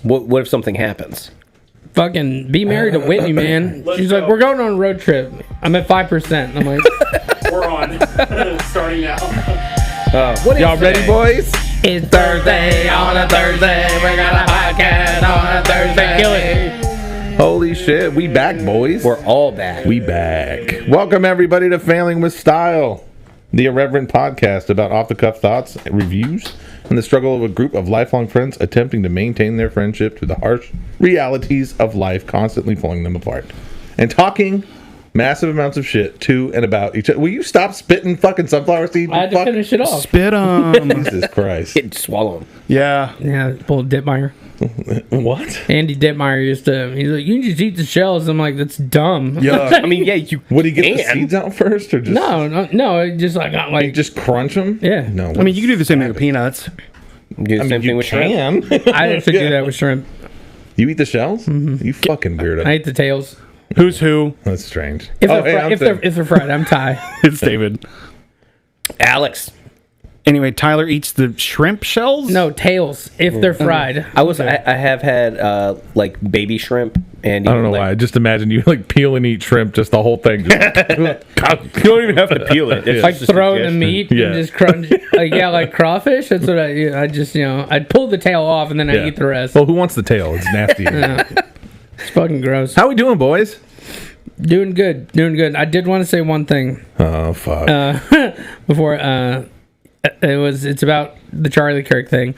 What if something happens? Fucking be married to Whitney, man. She's go. like, we're going on a road trip. I'm at 5%. I'm like, We're on. Starting now. What Y'all ready, boys? it's Thursday on a Thursday. We got a podcast on a Thursday. Kill it. Holy shit, we back, boys. We're all back. We back. Welcome, everybody, to Failing with Style, the irreverent podcast about off-the-cuff thoughts, reviews, and the struggle of a group of lifelong friends attempting to maintain their friendship through the harsh realities of life constantly pulling them apart. And talking massive amounts of shit to and about each other. Will you stop spitting fucking sunflower seeds? I had to finish it off. Spit 'em. Jesus Christ. Swallow them. Yeah. Yeah, Bull Ditmeyer. What? Andy Ditmeyer he's like, you can just eat the shells. I'm like, that's dumb. Yeah. I mean, yeah, you Would he get the can. seeds out first? Or just, No, it just like, you just crunch them? Yeah. No. I mean, you can do the same thing with peanuts. do the I same mean, thing you with shrimp. can. I actually do that with shrimp. You eat the shells? Mm-hmm. You fucking weirdo. I eat the tails. Who's who? That's strange. If Oh, they're, hey, I'm if they're fried, I'm Ty. It's David. Alex. Anyway, Tyler eats the shrimp shells? No, tails if they're fried. I have had like baby shrimp, and I don't know why. I just imagine you like peel and eat shrimp, just the whole thing. Just, You don't even have to peel it. It's Like just a throwing the suggestion. meat Yeah. and just crunch. Like crawfish. That's what I just I'd pull the tail off and then I Yeah. eat the rest. Well, who wants the tail? It's nasty. It's fucking gross. How we doing, boys? Doing good. I did want to say one thing Oh fuck. before. It's about the Charlie Kirk thing.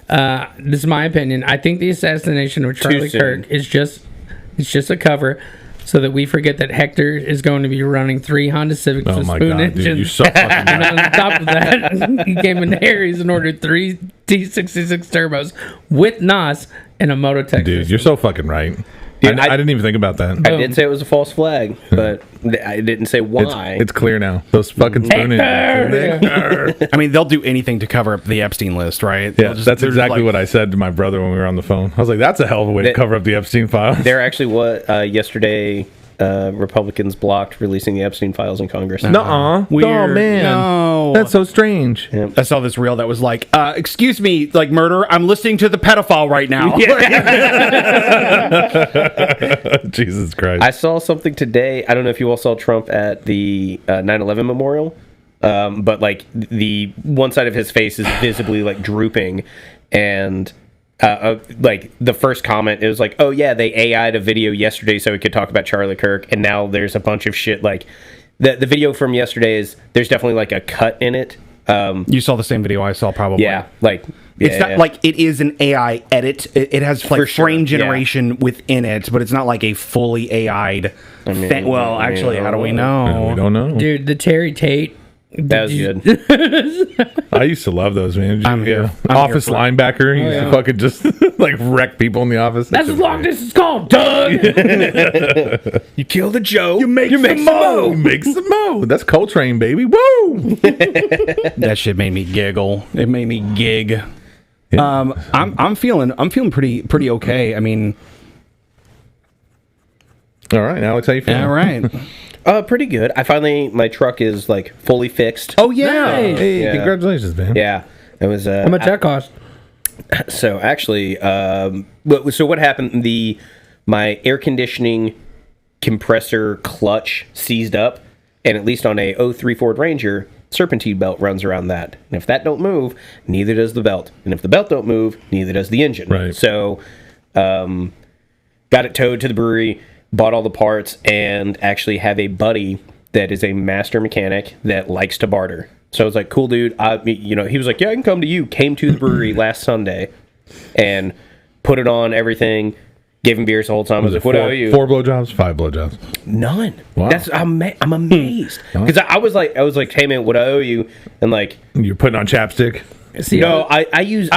This is my opinion. I think the assassination of Charlie soon. Kirk is just a cover so that we forget that Hector is going to be running 3 Honda Civics Oh with my spoon god, dude, engines. you so fucking. And on top of that, he came in Harry's and ordered 3 T66 turbos with NOS and a Mototech. Dude, you're so fucking right. Dude, I didn't even think about that. I did say it was a false flag, but I didn't say why. It's clear now. Those fucking spoon engines. I mean, they'll do anything to cover up the Epstein list, right? Yeah, that's exactly what I said to my brother when we were on the phone. I was like, "That's a hell of a way to cover up the Epstein files." They're actually yesterday Republicans blocked releasing the Epstein files in Congress. Nuh-uh. Weird. Oh man, No. that's so strange. I saw this reel that was like, excuse me, like murder, I'm listening to the pedophile right now. Jesus Christ. I saw something today. I don't know if you all saw Trump at the 9/11 memorial, but like the one side of his face is visibly like drooping, and like the first comment it was like, oh yeah, they AI'd a video yesterday so we could talk about Charlie Kirk, and now there's a bunch of shit like the video from yesterday is there's definitely like a cut in it. You saw the same video I saw, probably. Yeah, like It's not like it is an AI edit. It has like For sure, frame yeah. generation within it, but it's not like a fully AI'd thing. Well, actually, how do we know? we don't know. Dude, the Terry Tate. that was good. I used to love those, man. I'm here. I'm Office here for it. linebacker. He used to yeah. fucking just like wreck people in the office. That's as long as it's called, Doug. You killed a Joe. You make some mo. Make some mo. That's Coltrane, baby. Woo! That shit made me giggle. It made me gig. Yeah. I'm feeling pretty okay. I mean, All right, Alex, how you feeling? all right. Pretty good. My truck is like fully fixed. Oh yeah. Nice. Hey, Yeah. congratulations, man. Yeah, it was. How much that cost? So actually, what happened? My air conditioning compressor clutch seized up, and at least on a 03 Ford Ranger, serpentine belt runs around that. And if that don't move, neither does the belt. And if the belt don't move, neither does the engine. Right. So, got it towed to the brewery, bought all the parts, and actually have a buddy that is a master mechanic that likes to barter. So I was like, cool, dude. He was like, yeah, I can come to you. Came to the brewery last Sunday and put it on everything. Gave him beers the whole time. I was like, what do I owe you? 4 blowjobs, 5 blowjobs. None. Wow. I'm amazed because I was like, hey man, what do I owe you? And like, You're putting on chapstick. See, no, I use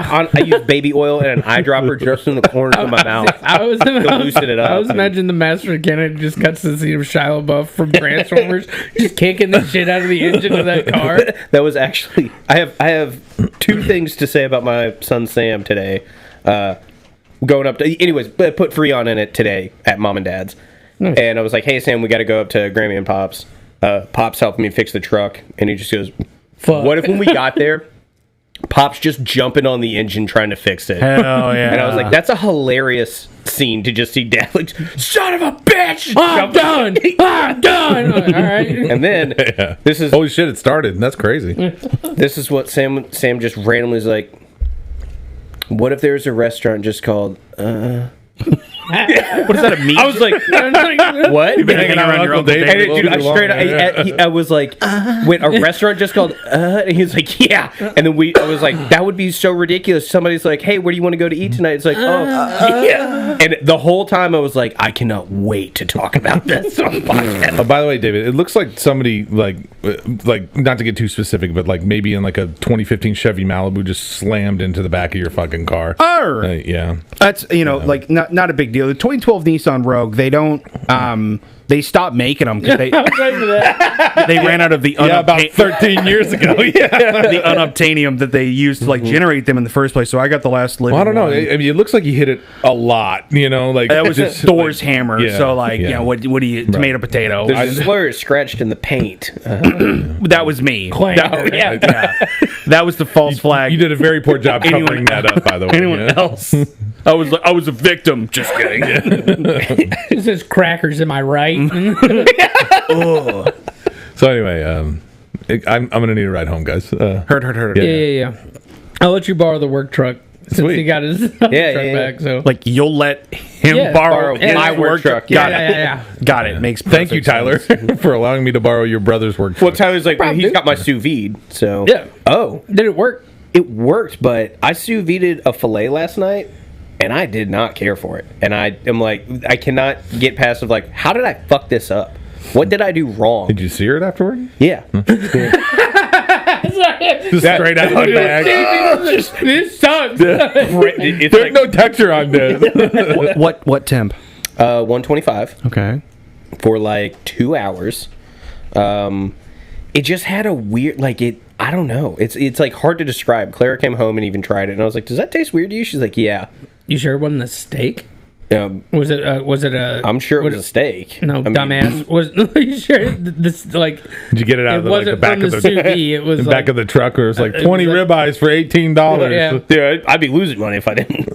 baby oil and an eyedropper just in the corners of my mouth. I was loosen it up. I was imagining the master mechanic just cuts the scene of Shia LaBeouf from Transformers, just kicking the shit out of the engine of that car. That was actually I have 2 things to say about my son Sam today. Going up to anyways, but put Freon in it today at mom and dad's, and I was like, hey Sam, we got to go up to Grammy and Pops. Pops helped me fix the truck, and he just goes, Fuck. what if when we got there Pop's just jumping on the engine trying to fix it. Hell yeah. And I was like, that's a hilarious scene to just see Dad like, son of a bitch! I'm done. I'm done. All right. And then Yeah. this is Holy shit! It started. That's crazy. this is what Sam just randomly is like. What if there's a restaurant just called? What is that, a meat? I was like, what? Been hanging around your Uncle And David. dude, I straight I was like, wait, a restaurant just called? And he was like, yeah. And then I was like, that would be so ridiculous. Somebody's like, hey, where do you want to go to eat tonight? It's like, oh, yeah. And the whole time I was like, I cannot wait to talk about this on the podcast. By the way, David, it looks like somebody like not to get too specific, but like maybe in like a 2015 Chevy Malibu just slammed into the back of your fucking car. Yeah. That's like not a big deal. The 2012 Nissan Rogue, they don't they stopped making them because they ran out of the About 13 years ago. Yeah. the unobtainium that they used to like generate them in the first place. So I got the last living. Well, I don't know. one. I mean, it looks like you hit it a lot. Like That was just Thor's like, hammer. yeah, So like, yeah. what do you tomato potato? There's a slur scratched in the paint. That was me. Clang. Yeah. That was the false flag. You did a very poor job covering that up, by the way. Anyone yeah. else? I was a victim. Just kidding. This is crackers. Am I right? So anyway, I'm gonna need a ride home, guys. Heard. Yeah. I'll let you borrow the work truck since Sweet. he got his truck yeah. back. So Like you'll let him Yeah, borrow borrow my my work truck. truck. Got yeah. it. Got it. Makes Thank you, perfect Tyler, sense. for allowing me to borrow your brother's work. Well, truck. Tyler's like, Problem, he's dude. got my sous vide. So Yeah. Oh, Did it work? it worked, but I sous vide'd a fillet last night, and I did not care for it. And I am like, I cannot get past of like, how did I fuck this up? What did I do wrong? Did you sear it afterward? Yeah. Just straight out of the bag. This sucks. It's There's like no texture on this. What temp? 125 Okay. for like 2 hours. It just had a weird, like it. I don't know. It's like hard to describe. Clara came home and even tried it, and I was like, "Does that taste weird to you?" She's like, "Yeah." You sure it wasn't a steak? Was it a? I'm sure it was a steak. No, I mean, dumbass. Was you sure this like? Did you get it out It of the wasn't back from of the the sous vide. It was the like, back of the truck, where it was like it 20 was like- ribeyes for $18? Yeah. Dude, I'd be losing money if I didn't.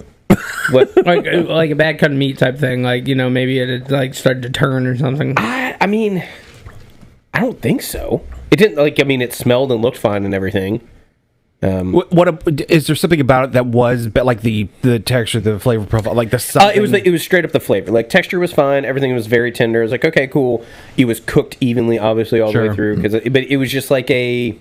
What? like a bad cut of meat type thing. Like maybe it had like started to turn or something. I mean, I don't think so. It didn't like. I mean, it smelled and looked fine and everything. Is there something about it that was like the texture, the flavor profile, like the something? It was straight up the flavor. Like texture was fine. Everything was very tender. I was like, okay, cool. It was cooked evenly, obviously, all the way Sure. through. But it was just like a.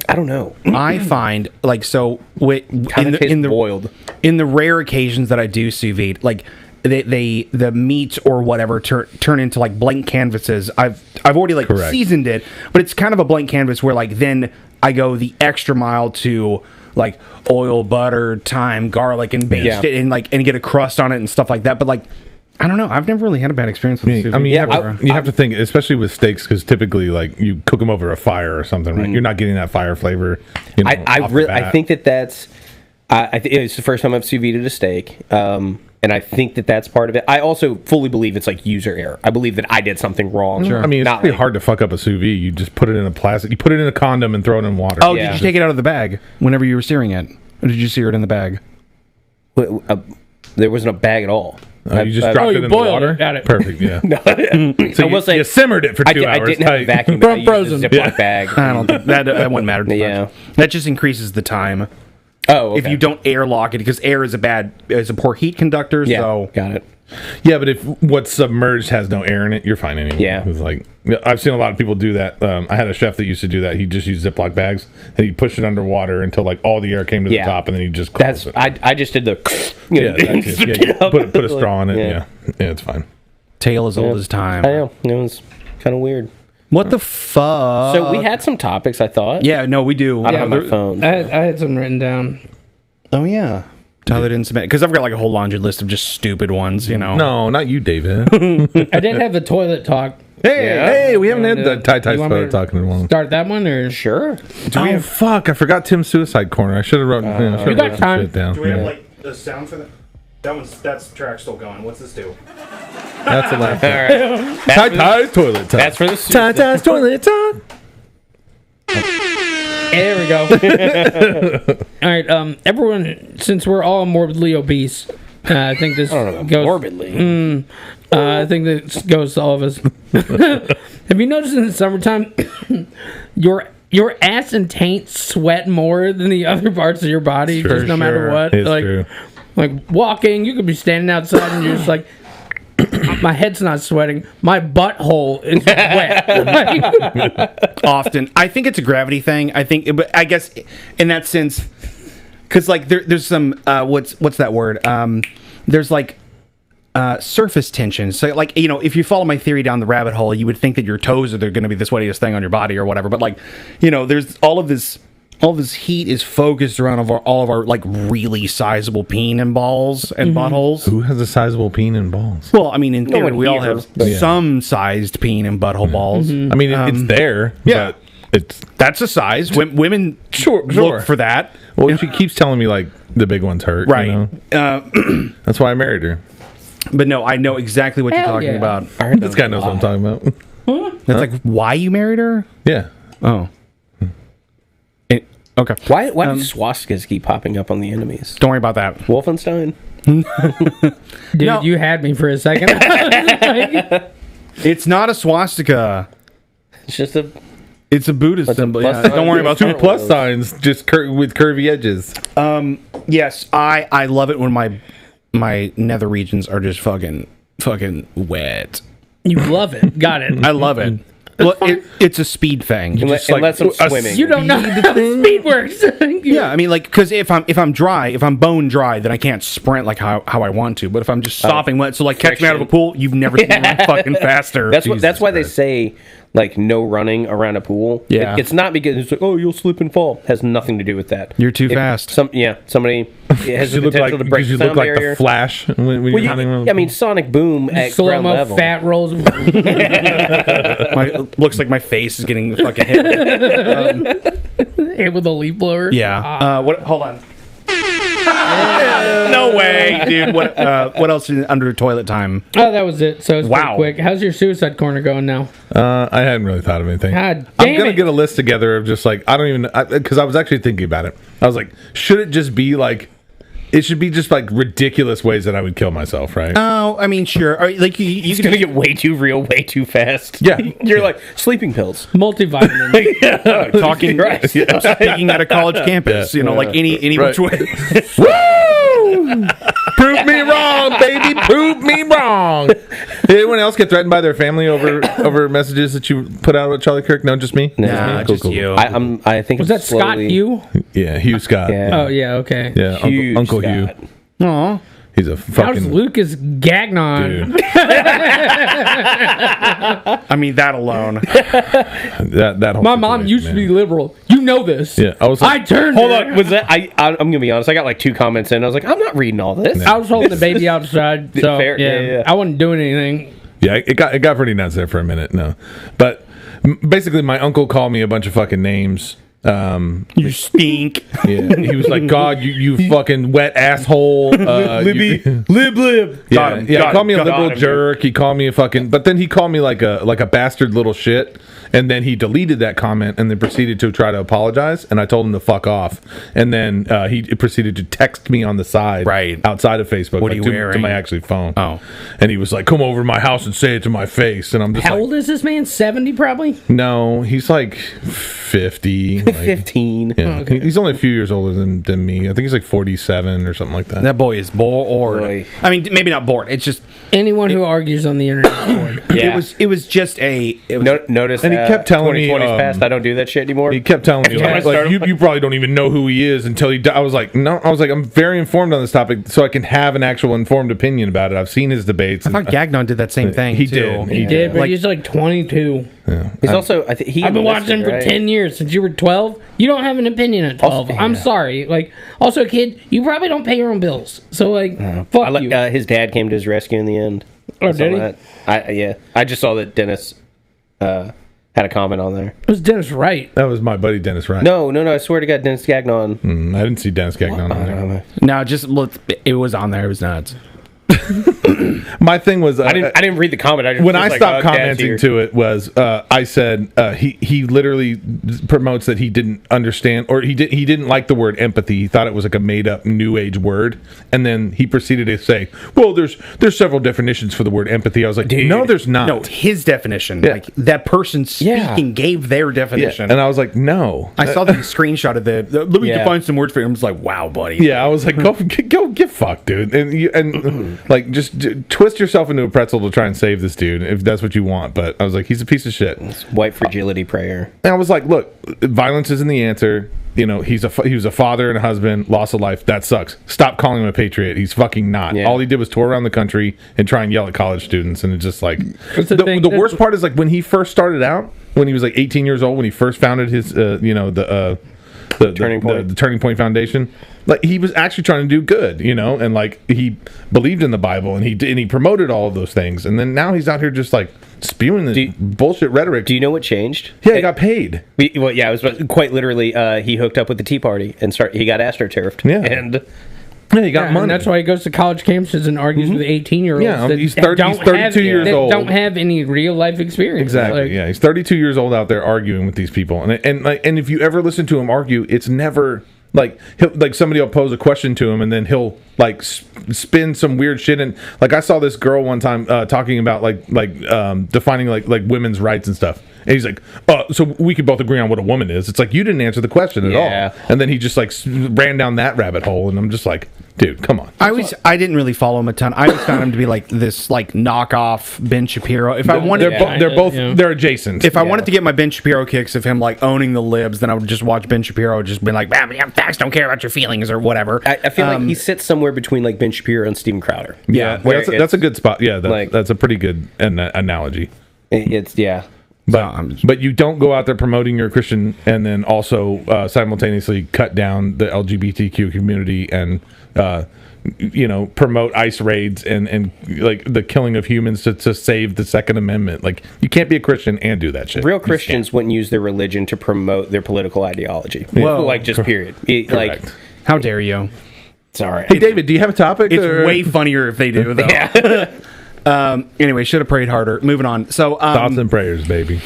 I don't know. I find like so Kind of tastes boiled. in the rare occasions that I do sous vide, like the meat or whatever turn into like blank canvases. I've already like Correct. seasoned it, but it's kind of a blank canvas where like then I go the extra mile to like oil, butter, thyme, garlic, and baste Yeah. it and get a crust on it and stuff like that. But like I don't know, I've never really had a bad experience with sous I vide. mean, Yeah, you have to think, especially with steaks, because typically, like, you cook them over a fire or something, right? You're not getting that fire flavor. You know, I off the really I bat. think that's. I think it's the first time I've sous vide'd a steak. And I think that's part of it. I also fully believe it's like user error. I believe that I did something wrong. I mean, it's Not pretty like- hard to fuck up a sous vide. You just put it in a plastic. You put it in a condom and throw it in water. Oh, Yeah. did you take it out of the bag whenever you were searing it, or did you sear it in the bag? There wasn't a bag at all. You just I- dropped you it in the boiled water. it, got it. Perfect. Yeah. I will say you simmered it for 2 I hours. didn't have a tight. vacuum. From I used frozen. a Ziploc bag. I don't think that wouldn't matter. Too Yeah. much. That just increases the time. Oh, okay. If you don't airlock it, because air is a poor heat conductor. Yeah, So got it. Yeah, but if what's submerged has no air in it, you're fine anyway. Yeah. It's like I've seen a lot of people do that. I had a chef that used to do that. He just used Ziploc bags and he pushed it underwater until like all the air came to Yeah. the top, and then he just That's closed it. I just did the Yeah, that's it. Yeah, you put a straw in it. Yeah. Yeah, it's fine. tale as old as time. I know it was kind of weird. What the fuck? So we had some topics. I thought. Yeah, no, we do. I don't have my phone. I had some written down. Oh yeah. Tyler didn't submit because I've got like a whole laundry list of just stupid ones. You know. No, not you, David. I did have the toilet talk. hey, we haven't had Yeah. the Ty You want me to talking in a while. Start that one or Sure. Oh fuck! I forgot Tim's suicide corner. I should have wrote. You got time. Shit down. Do we have Yeah. like a sound for that? That's track still going. What's this do? That's the last. All right. Ty Ty's toilet talk. That's for the Ty Ty's toilet talk. There we go. All right, everyone, since we're all morbidly obese, I think this goes Morbidly. I think this goes to all of us. Have you noticed in the summertime, your ass and taint sweat more than the other parts of your body? True. Just no matter what. It's like, true. like walking, you could be standing outside and you're just like, my head's not sweating. My butthole is wet. Often, I think it's a gravity thing. I think, but I guess in that sense, because like there's some what's that word? There's like surface tension. So like, you know, if you follow my theory down the rabbit hole, you would think that your toes are going to be the sweatiest thing on your body or whatever. But like, you know, there's all of this heat is focused around all of our like really sizable peen and balls and buttholes. Who has a sizable peen and balls? Well, I mean, in theory, one we all here, have but some sized peen and butthole balls. I mean, it's there. yeah. But it's That's a size. Women Sure. look for that. well. She keeps telling me like the big ones hurt. Right. You know? That's why I married her. But no, I know exactly what you're Hell talking yeah. about. This guy knows what I'm talking about. It's like why you married her? Yeah. Oh. Okay. Why do swastikas keep popping up on the enemies? Don't worry about that. Wolfenstein? Dude, No. you had me for a second. It's not a swastika. It's just a... It's a Buddhist symbol. plus Yeah, sign. don't worry about Two that. plus signs, just with curvy edges. Yes, I love it when my nether regions are just fucking wet. You love it. Got it. I love it. Well, it's a speed thing. Unless I'm swimming. You don't know how speed works. Yeah, I mean, like, because if I'm dry, if I'm bone dry, then I can't sprint like how I want to. But if I'm just sopping wet, so like catch me out of a pool, you've never seen me run fucking faster. That's why they Christ. say like no running around a pool. Yeah. It's not because it's like, oh, you'll slip and fall. It has nothing to do with that. You're too fast. Somebody it has the You look potential like to break the you sound look like barrier. the Flash when Well, you're you- running around. I mean, Sonic Boom at Slow ground mo level. fat rolls. Looks like my face is getting fucking hit. Hit with a leaf blower. Yeah. What? Hold on. No way, dude. What else is under toilet time? Oh, that was it. So it's Wow. pretty quick. How's your suicide corner going now? I hadn't really thought of anything. God I'm damn gonna it. get a list together of just like I don't even because I was actually thinking about it. I was like, should it just be like? It should be just like ridiculous ways that I would kill myself, right? Oh, I mean, sure. Or, like you It's could gonna get way too real, way too fast. Yeah. You're like sleeping pills. Multivitamin. talking speaking at a college campus. You know, like any Right. which way. Woo! Prove me wrong, baby. Prove me wrong. Did anyone else get threatened by their family over messages that you put out with Charlie Kirk? No, just me. Nah, just you. I think Was that it's Scott slowly- Hugh? Yeah, Hugh Scott. Yeah. Oh, yeah, okay. Yeah, Huge Uncle Hugh. Scott. Aw. He's a How's fucking Lucas Gagnon? dude. I mean, that alone. That whole My mom situation, used to man. be liberal. You know this. Yeah, I was like, I turned Hold her. on, was that? I'm gonna be honest. I got like 2 comments in. I was like, I'm not reading all this. I was holding the baby outside, so Fair, yeah, yeah. I wasn't doing anything. Yeah, it got pretty nuts there for a minute. No, but basically, my uncle called me a bunch of fucking names. You stink. Yeah, he was like, "God, you fucking wet asshole." lib. Yeah, Got him, he got called me a him, liberal got him, jerk. He called me a fucking, but then he called me like a bastard little shit. And then he deleted that comment and then proceeded to try to apologize. And I told him to fuck off. And then he proceeded to text me on the side, Right. outside of Facebook, What are like, you to wearing? my actual phone. Oh. And he was like, "Come over to my house and say it to my face." And I'm just How like, old is this man? 70 probably? "No, he's like 50, like, 15. Yeah, he's only a few years older than me. I think he's like 47 or something like that. That boy is bored. Boy. I mean, maybe not bored. It's just Anyone who argues on the internet is bored. Yeah. it was just a. It was, Notice. And he kept telling me, 2020's past. I don't do that shit anymore. He kept telling me, like you probably don't even know who he is until he died. I was like, no. I was like, I'm very informed on this topic, so I can have an actual informed opinion about it. I've seen his debates. I thought Gagnon did that same thing. He too. did. He did, but Like- he's like 22. He's also. I think he. I've been watching him for 10 years. Since you were 12, you don't have an opinion at 12. I'm sorry. Like, also, kid, you probably don't pay your own bills. So, like, fuck you. His dad came to his rescue in the end. Oh, I saw did he? that. I just saw that Dennis had a comment on there. It was Dennis Wright. that was my buddy Dennis Wright. No. I swear to God, Dennis Gagnon. I didn't see Dennis Gagnon on there. No, just look. It was on there. It was nuts. My thing was I didn't read the comment. I just when was I like, stopped oh, Dad's commenting here. to it was I said he literally promotes that he didn't understand or he didn't like the word empathy. He thought it was like a made up new age word, and then he proceeded to say, "Well, there's several definitions for the word empathy." I was like, "No, there's not." No, his definition. Yeah. Like that person Yeah. speaking gave their Yeah. definition. And I was like, "No." I saw the screenshot of let me Yeah. define some words for you. I'm just like, wow, buddy. Yeah, I was like, go get fucked, dude, and like just twist yourself into a pretzel to try and save this dude if that's what you want. But I was like, he's a piece of shit. White fragility prayer. And I was like, look, violence isn't the answer. You know, he was a father and a husband, loss of life. That sucks. Stop calling him a patriot. He's fucking not. Yeah. All he did was tour around the country and try and yell at college students. And it's just like That's the thing. the worst part is like when he first started out, when he was like 18 years old, when he first founded his, the Turning Point. the Turning Point Foundation. Like he was actually trying to do good, you know, and like he believed in the Bible and he promoted all of those things. And then now he's out here just like spewing this bullshit rhetoric. Do you know what changed? Yeah, he got paid. Well, yeah, it was quite literally. He hooked up with the Tea Party and he got astroturfed. Yeah. And Yeah, he got Yeah, money. and that's why he goes to college campuses and argues with 18-years-olds. Yeah, that he's 30 he's 32 years that old. don't have any real life experience. Exactly. Like, Yeah, he's 32 years old out there arguing with these people, and if you ever listen to him argue, it's never like somebody will pose a question to him, and then he'll like spin some weird shit. And like I saw this girl one time talking about defining like women's rights and stuff. And he's like, so we could both agree on what a woman is. It's like you didn't answer the question at Yeah. all. And then he just like ran down that rabbit hole, and I'm just like, dude, come on. I didn't really follow him a ton. I always found him to be like this like knockoff Ben Shapiro. If I wanted They're adjacent. if I wanted to get my Ben Shapiro kicks of him like owning the libs, then I would just watch Ben Shapiro just be like, facts don't care about your feelings or whatever. I feel like he sits somewhere between like Ben Shapiro and Steven Crowder. yeah, where that's a good spot. Yeah, like- that's a pretty good analogy. It's yeah. But you don't go out there promoting your Christian and then also simultaneously cut down the LGBTQ community and promote ICE raids and like the killing of humans to save the Second Amendment. Like you can't be a Christian and do that shit. Real Christians wouldn't use their religion to promote their political ideology. Whoa. Like just period. Like Correct. How dare you? sorry. Hey David, do you have a topic? It's or- way funnier if they do, though. Anyway, should have prayed harder. Moving on. So, thoughts and prayers, baby.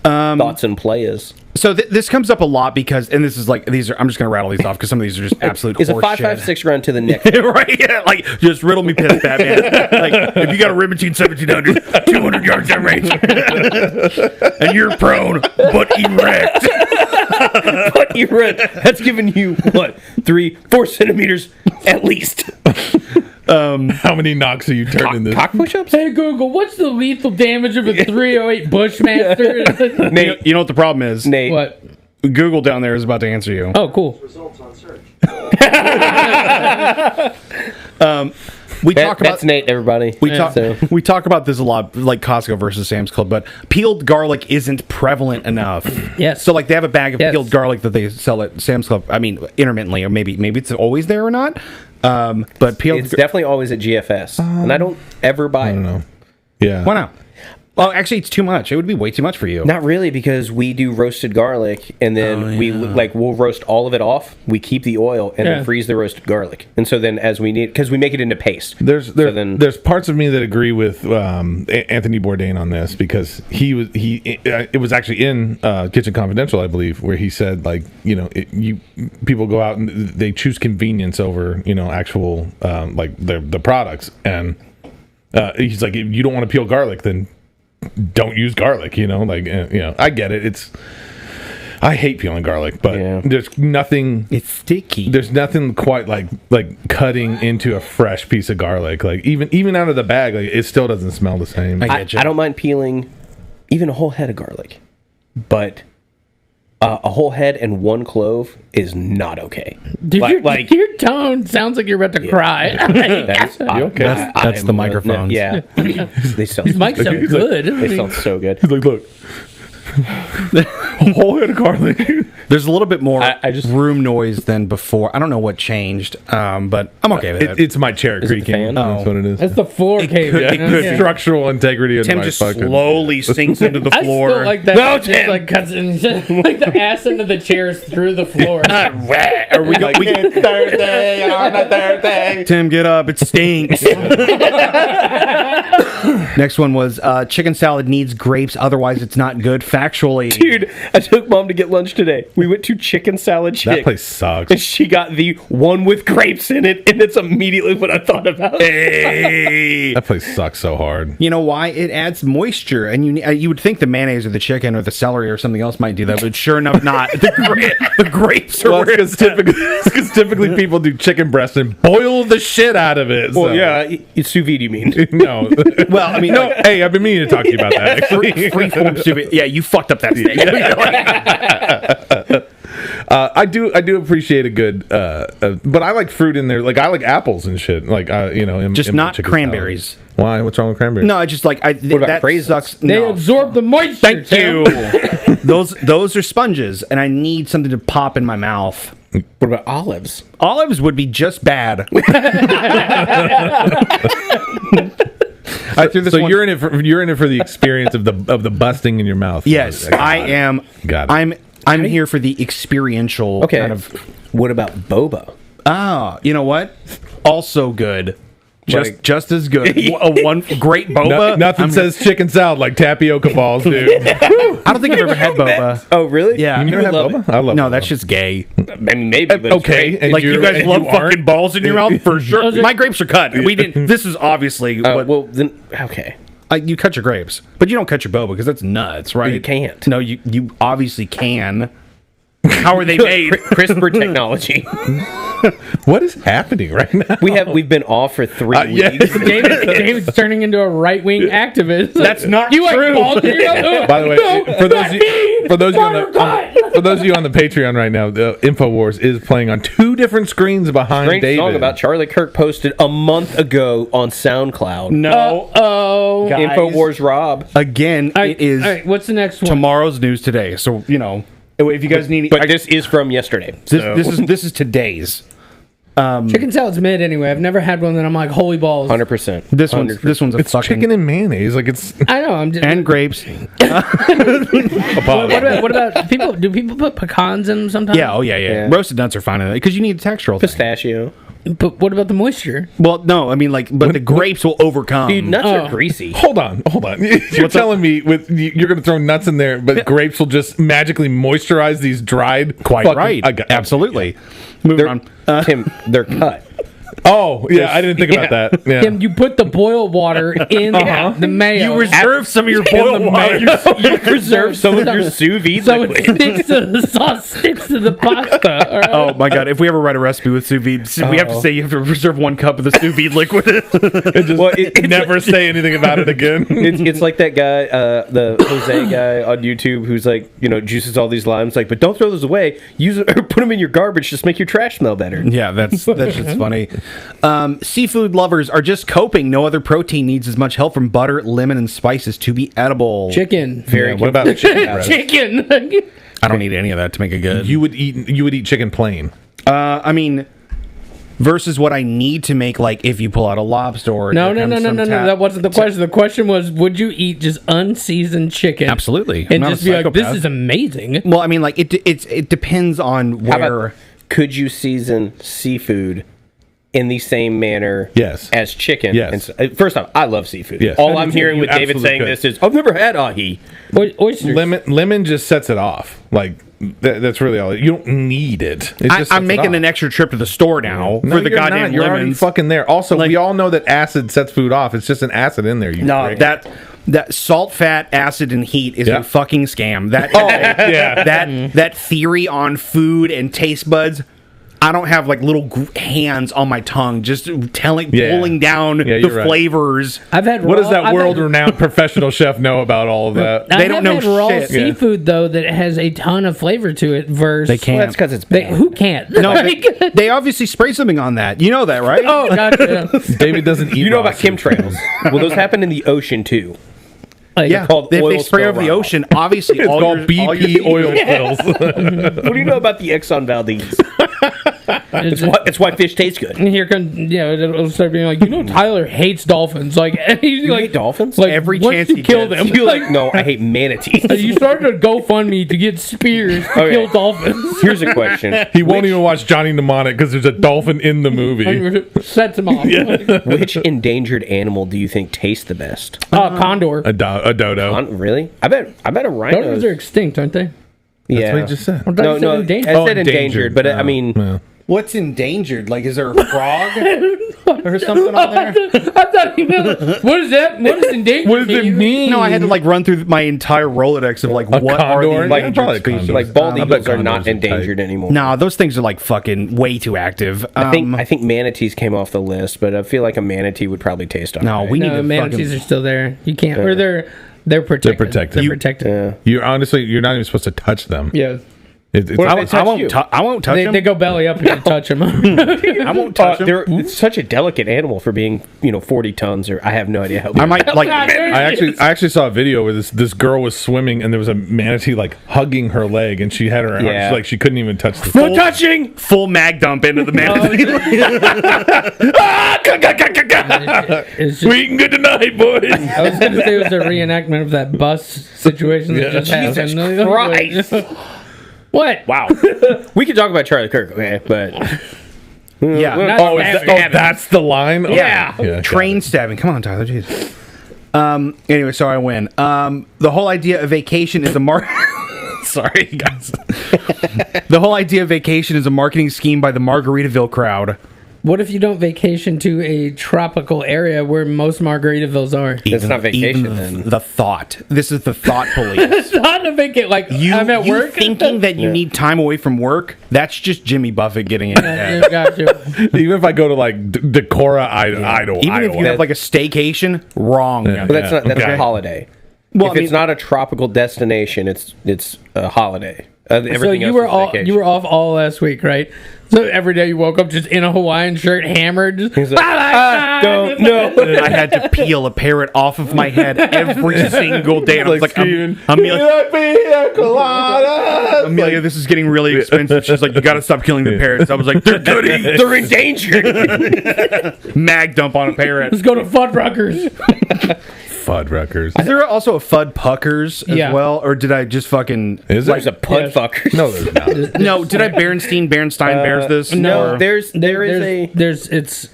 Thoughts and players. so this comes up a lot because, and this is like these are. I'm just gonna rattle these off because some of these are just absolute. Is a horse 5.56 run to the neck? right? Yeah, like just riddle me piss, Batman. Like if you got a Rimachine 1700, 200 yards that range, and you're prone but erect. But you read that's giving you what 3-4 centimeters at least. How many knocks are you turning this? Cock push-ups. Hey Google, what's the lethal damage of a 308 Bushmaster? Nate, You know what the problem is? Nate. What? Google down there is about to answer you. Oh, cool. Results on search. We talk about That's Nate. Everybody. We talk So- we talk about this a lot, like Costco versus Sam's Club, but peeled garlic isn't prevalent enough. Yes. So like they have a bag of Yes. peeled garlic that they sell at Sam's Club. I mean, intermittently, or maybe it's always there or not. But peeled. It's definitely always at GFS, and I don't ever buy it. I don't know. Yeah. Why not? Well, actually, it's too much. It would be way too much for you. Not really, because we do roasted garlic, and then we'll roast all of it off. We keep the oil and Yeah. then freeze the roasted garlic, and so then as we need, because we make it into paste. There's parts of me that agree with Anthony Bourdain on this because it was actually in Kitchen Confidential, I believe, where he said like people go out and they choose convenience over actual like the products, and he's like, if you don't want to peel garlic, then don't use garlic. I get it. I hate peeling garlic, but Yeah. there's nothing. It's sticky. There's nothing quite like cutting into a fresh piece of garlic. Like even out of the bag, like it still doesn't smell the same. I don't mind peeling even a whole head of garlic, but a whole head and one clove is not okay. Dude, Like- your tone sounds like you're about to cry. That's, okay? That's the microphones. Yeah, they sound. These mics sound good. They sound so good. He's like, look, a whole head of garlic. There's a little bit more I just- room noise than before. I don't know what changed, but I'm okay with it. It's my chair it the creaking. fan? That's what it is. That's the floor cave. could- it could be. Structural integrity of Tim my just fucking... slowly sinks into the I floor. still like that. No, Just Tim! like cuts in, like the ass into the chairs through the floor. Are we go- It's Thursday on a Thursday. Tim, get up. It stinks. Next one was chicken salad needs grapes, otherwise it's not good. Factually. Dude, I took mom to get lunch today. We went to Chicken Salad Chick. That place sucks. And she got the one with grapes in it, and it's immediately what I thought about. Hey. That place sucks so hard. You know why? It adds moisture, and you would think the mayonnaise or the chicken or the celery or something else might do that, but sure enough, not. The grapes are Well, where it's because typically people do chicken breast and boil the shit out of it. Well, so- yeah, it's sous vide, you mean? No. Well, I mean, no. Hey, I've been meaning to talk to you about that. Actually. freeform soup. Yeah, you fucked up that steak. I do appreciate a good, but I like fruit in there. Like I like apples and shit. Like in Just in not chicken cranberries. salad. Why? What's wrong with cranberries? No, I just like What about that craisins? sucks. They No. absorb the moisture. Thank Tim. you. Those are sponges, and I need something to pop in my mouth. What about olives? Olives would be just bad. I threw this. So you're in it for the experience of the busting in your mouth. Yes, I am. Got it. I'm here for the experiential Okay. kind of. What about boba? You know what? Also good. Like- Just as good. One great boba. Nothing says chicken salad like tapioca balls, dude. I don't think I've ever had boba. Oh, really? Yeah. You never had love boba? I love No, boba. that's just gay. I mean, maybe. But it's okay. great. and Like you you're- guys and love you fucking aren't? balls in your mouth for sure. Those are- My grapes are cut. We didn't. This is obviously what Well, then, okay. you cut your grapes, but you don't cut your boba because that's nuts, right? You can't. No, you obviously can. How are they made? CRISPR technology. What is happening right now? We've been off for 3 yeah. weeks. David's turning into a right wing activist. That's not you true. Like, balls in your mouth. By the way, No, for those that's me. for those of you on the Patreon right now, the Infowars is playing on 2 different screens behind Great David. song about Charlie Kirk posted a month ago on SoundCloud. No. Oh. Guys. Infowars Rob. Again, it is All right, what's the next one? tomorrow's news today. So if you guys need, But this is from yesterday. this is today's. Chicken salad's mid anyway. I've never had one that I'm like, holy balls. 100%. This one's a It's fucking chicken and mayonnaise. Like it's I know. I'm just. and grapes. what about people? Do people put pecans in them sometimes? Yeah, oh yeah. Yeah. Roasted nuts are fine in it because you need a textural thing. Pistachio. But what about the moisture? Well, no, I mean but the grapes will overcome. Dude, nuts Oh. are greasy. Hold on. You're telling me you're going to throw nuts in there, but grapes will just magically moisturize these dried. Quite fucking- right. Absolutely. Moving They're, on. Tim, they're cut. Oh yeah, I didn't think about that. Yeah. Tim, you put the boiled water in the mayo. You reserve some of your boiled water. You preserve some of your sous vide so it liquid. sticks to the sauce, sticks to the pasta. All right? Oh my god! If we ever write a recipe with sous vide, we have to say you have to reserve 1 cup of the sous vide liquid. Well, it's Never say anything about it again. it's like that guy, the Jose guy on YouTube, who's like, juices all these limes, like, but don't throw those away. Use it or put them in your garbage. Just make your trash smell better. Yeah, that's just funny. Seafood lovers are just coping. No other protein needs as much help from butter, lemon, and spices to be edible. Chicken. Very What about chicken breast? Chicken. I don't need any of that to make it good. You would eat chicken plain. I mean, versus what I need to make, like if you pull out a lobster. Or No. there comes some That wasn't the question. The question was, would you eat just unseasoned chicken? Absolutely. I'm And not just a be like, this psychopath. is amazing. Well, I mean, like it depends on How where. about, could you season seafood in the same manner Yes. as chicken? Yes. And first off, I love seafood. Yes. All I I'm do too. hearing You with David absolutely saying could. this is, I've never had ahi. Oysters. Lemon just sets it off. Like that's really all. You don't need it. It just I'm sets it making off. an extra trip to the store now No, for the you're goddamn not. You're already lemons. fucking there. Also, Like- we all know that acid sets food off. It's just an acid in there. You No, prick. that salt, fat, acid, and heat is Yeah. a fucking scam. That yeah. that theory on food and taste buds. I don't have like little hands on my tongue just pulling down Yeah, the you're right. flavors. I've had. What raw, does that I've world-renowned professional chef know about all of that? They don't know had raw shit. Yeah. seafood though that has a ton of flavor to it. Versus They can't. Well, that's because it's They, bad. who can't? No, Like- they obviously spray something on that. You know that, right? oh gotcha. David doesn't eat. You know raw about seafood. chemtrails. Well, those happen in the ocean too. Like, Yeah, called if oil they spray spill over the runoff. ocean, obviously It's all called BP oil spills. What do you know about the Exxon Valdez? It's why fish tastes good. And here comes, it'll start being like, Tyler hates dolphins. Like, and he's You like, hate dolphins? Like, Every once chance you he kill gets. them, You're like, no, I hate manatees. you started a GoFundMe to get spears to Okay. kill dolphins. Here's a question. He won't even watch Johnny Mnemonic because there's a dolphin in the movie. Sets him off. Which endangered animal do you think tastes the best? Condor. A dodo. Really? I bet a rhino. Condors are extinct, aren't they? Yeah. That's what he just said. I No, said no. endangered. I said endangered, but I mean, Yeah. What's endangered? Like, is there a frog or something on there? I thought you meant, what is that? What is endangered? What does it mean? No, I had to like run through my entire Rolodex of like what are condor? the Yeah, endangered probably a species. condor. like bald I bet eagles are not condors are endangered anymore. No, those things are like fucking way too active. I think manatees came off the list, but I feel like a manatee would probably taste all No, right. we need No, to manatees fucking. are still there. You can't, or they're protected. protected. They're You- protected. Yeah. You're not even supposed to touch them. Yeah. It's What if they touch I won't. you? I won't touch They, them. they go belly up if you touch them. I won't touch them. It's such a delicate animal for being, 40 tons, or I have no idea how. I might like. I actually saw a video where this girl was swimming and there was a manatee like hugging her leg and she had her Yeah. she couldn't even touch the No touching. Full mag dump into the manatee. It's just, We eating good tonight, boys. I was going to say it was a reenactment of that bus situation that just Jesus happened. Christ. What? Wow. We could talk about Charlie Kirk, okay? But Yeah. Not Oh, stabbing. that's the line. Okay. Yeah. got Train it. stabbing. Come on, Tyler. Jeez. Anyway, so I win. The whole idea of vacation is a Sorry, guys. The whole idea of vacation is a marketing scheme by the Margaritaville crowd. What if you don't vacation to a tropical area where most Margaritavilles are? That's not vacation, even then. The thought. This is the thought police. It's not a vacation. Like, I'm at you work. thinking that you need time away from work? That's just Jimmy Buffett getting in. Yeah, gotcha. Even if I go to like Decorah, Idle, Even if you have like a staycation, wrong. Yeah. But that's not that's Okay. a holiday. Well, if I it's mean- not a tropical destination, it's a holiday. So Everything you else were is all vacation. you were off all last week, right? So every day you woke up just in a Hawaiian shirt, hammered. Just, He's like, don't no. I had to peel a parrot off of my head every single day. And I was like, screaming, Amelia, this is getting really expensive. She's like, you got to stop killing the parrots. I was like, they're good. They're endangered. Mag dump on a parrot. Let's go to Fuddruckers. Fuddruckers. Is there also a Fudd Puckers as Yeah. well? Or did I just fucking. Is There's a there? pud Yes. fucker. No, there's not. No, did I Berenstein bears this? No, Or- there is a it's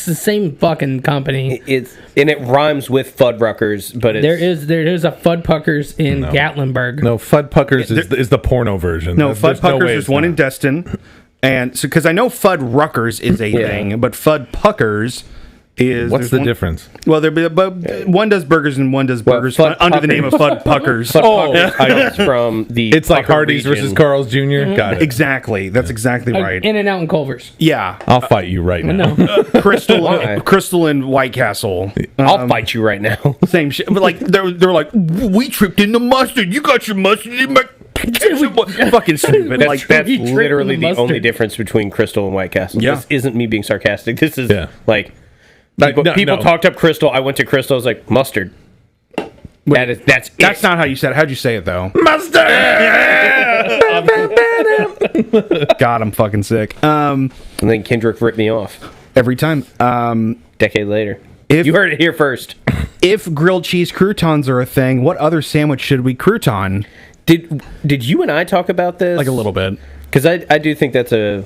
the same fucking company. it's and it rhymes with Fuddruckers, but it's There is a Fuddpuckers in Gatlinburg. No, Fuddpuckers is the porno version. No, There's Fudd Puckers way is it's one not. in Destin. And so, because I know Fudd Ruckers is a thing, but Fudd Puckers is. What's there's the one- difference? Well, but one does burgers and one does burgers Fudd under the Puckers. name of Fudd Puckers. It's from the It's like Pucker Hardee's region. versus Carl's Jr. Got it. Exactly. That's exactly right. In and out in Culver's. Yeah. I'll fight you right now. No. Why? Crystal and White Castle. I'll fight you right now. Same shit. But like they're like, we tripped in the mustard. You got your mustard in my fucking stupid. That's, Like that's we tripped literally in the the only mustard. difference between Crystal and White Castle. Yeah. This isn't me being sarcastic. This is Yeah. like Like, no, people no. talked up Crystal. I went to Crystal. I was like mustard. That's that's not how you said it. How'd you say it though? God, I'm fucking sick. And then Kendrick ripped me off. Every time. Decade later. If- You heard it here first. If grilled cheese croutons are a thing, what other sandwich should we crouton? Did you and I talk about this? Like a little bit. Because I do think that's a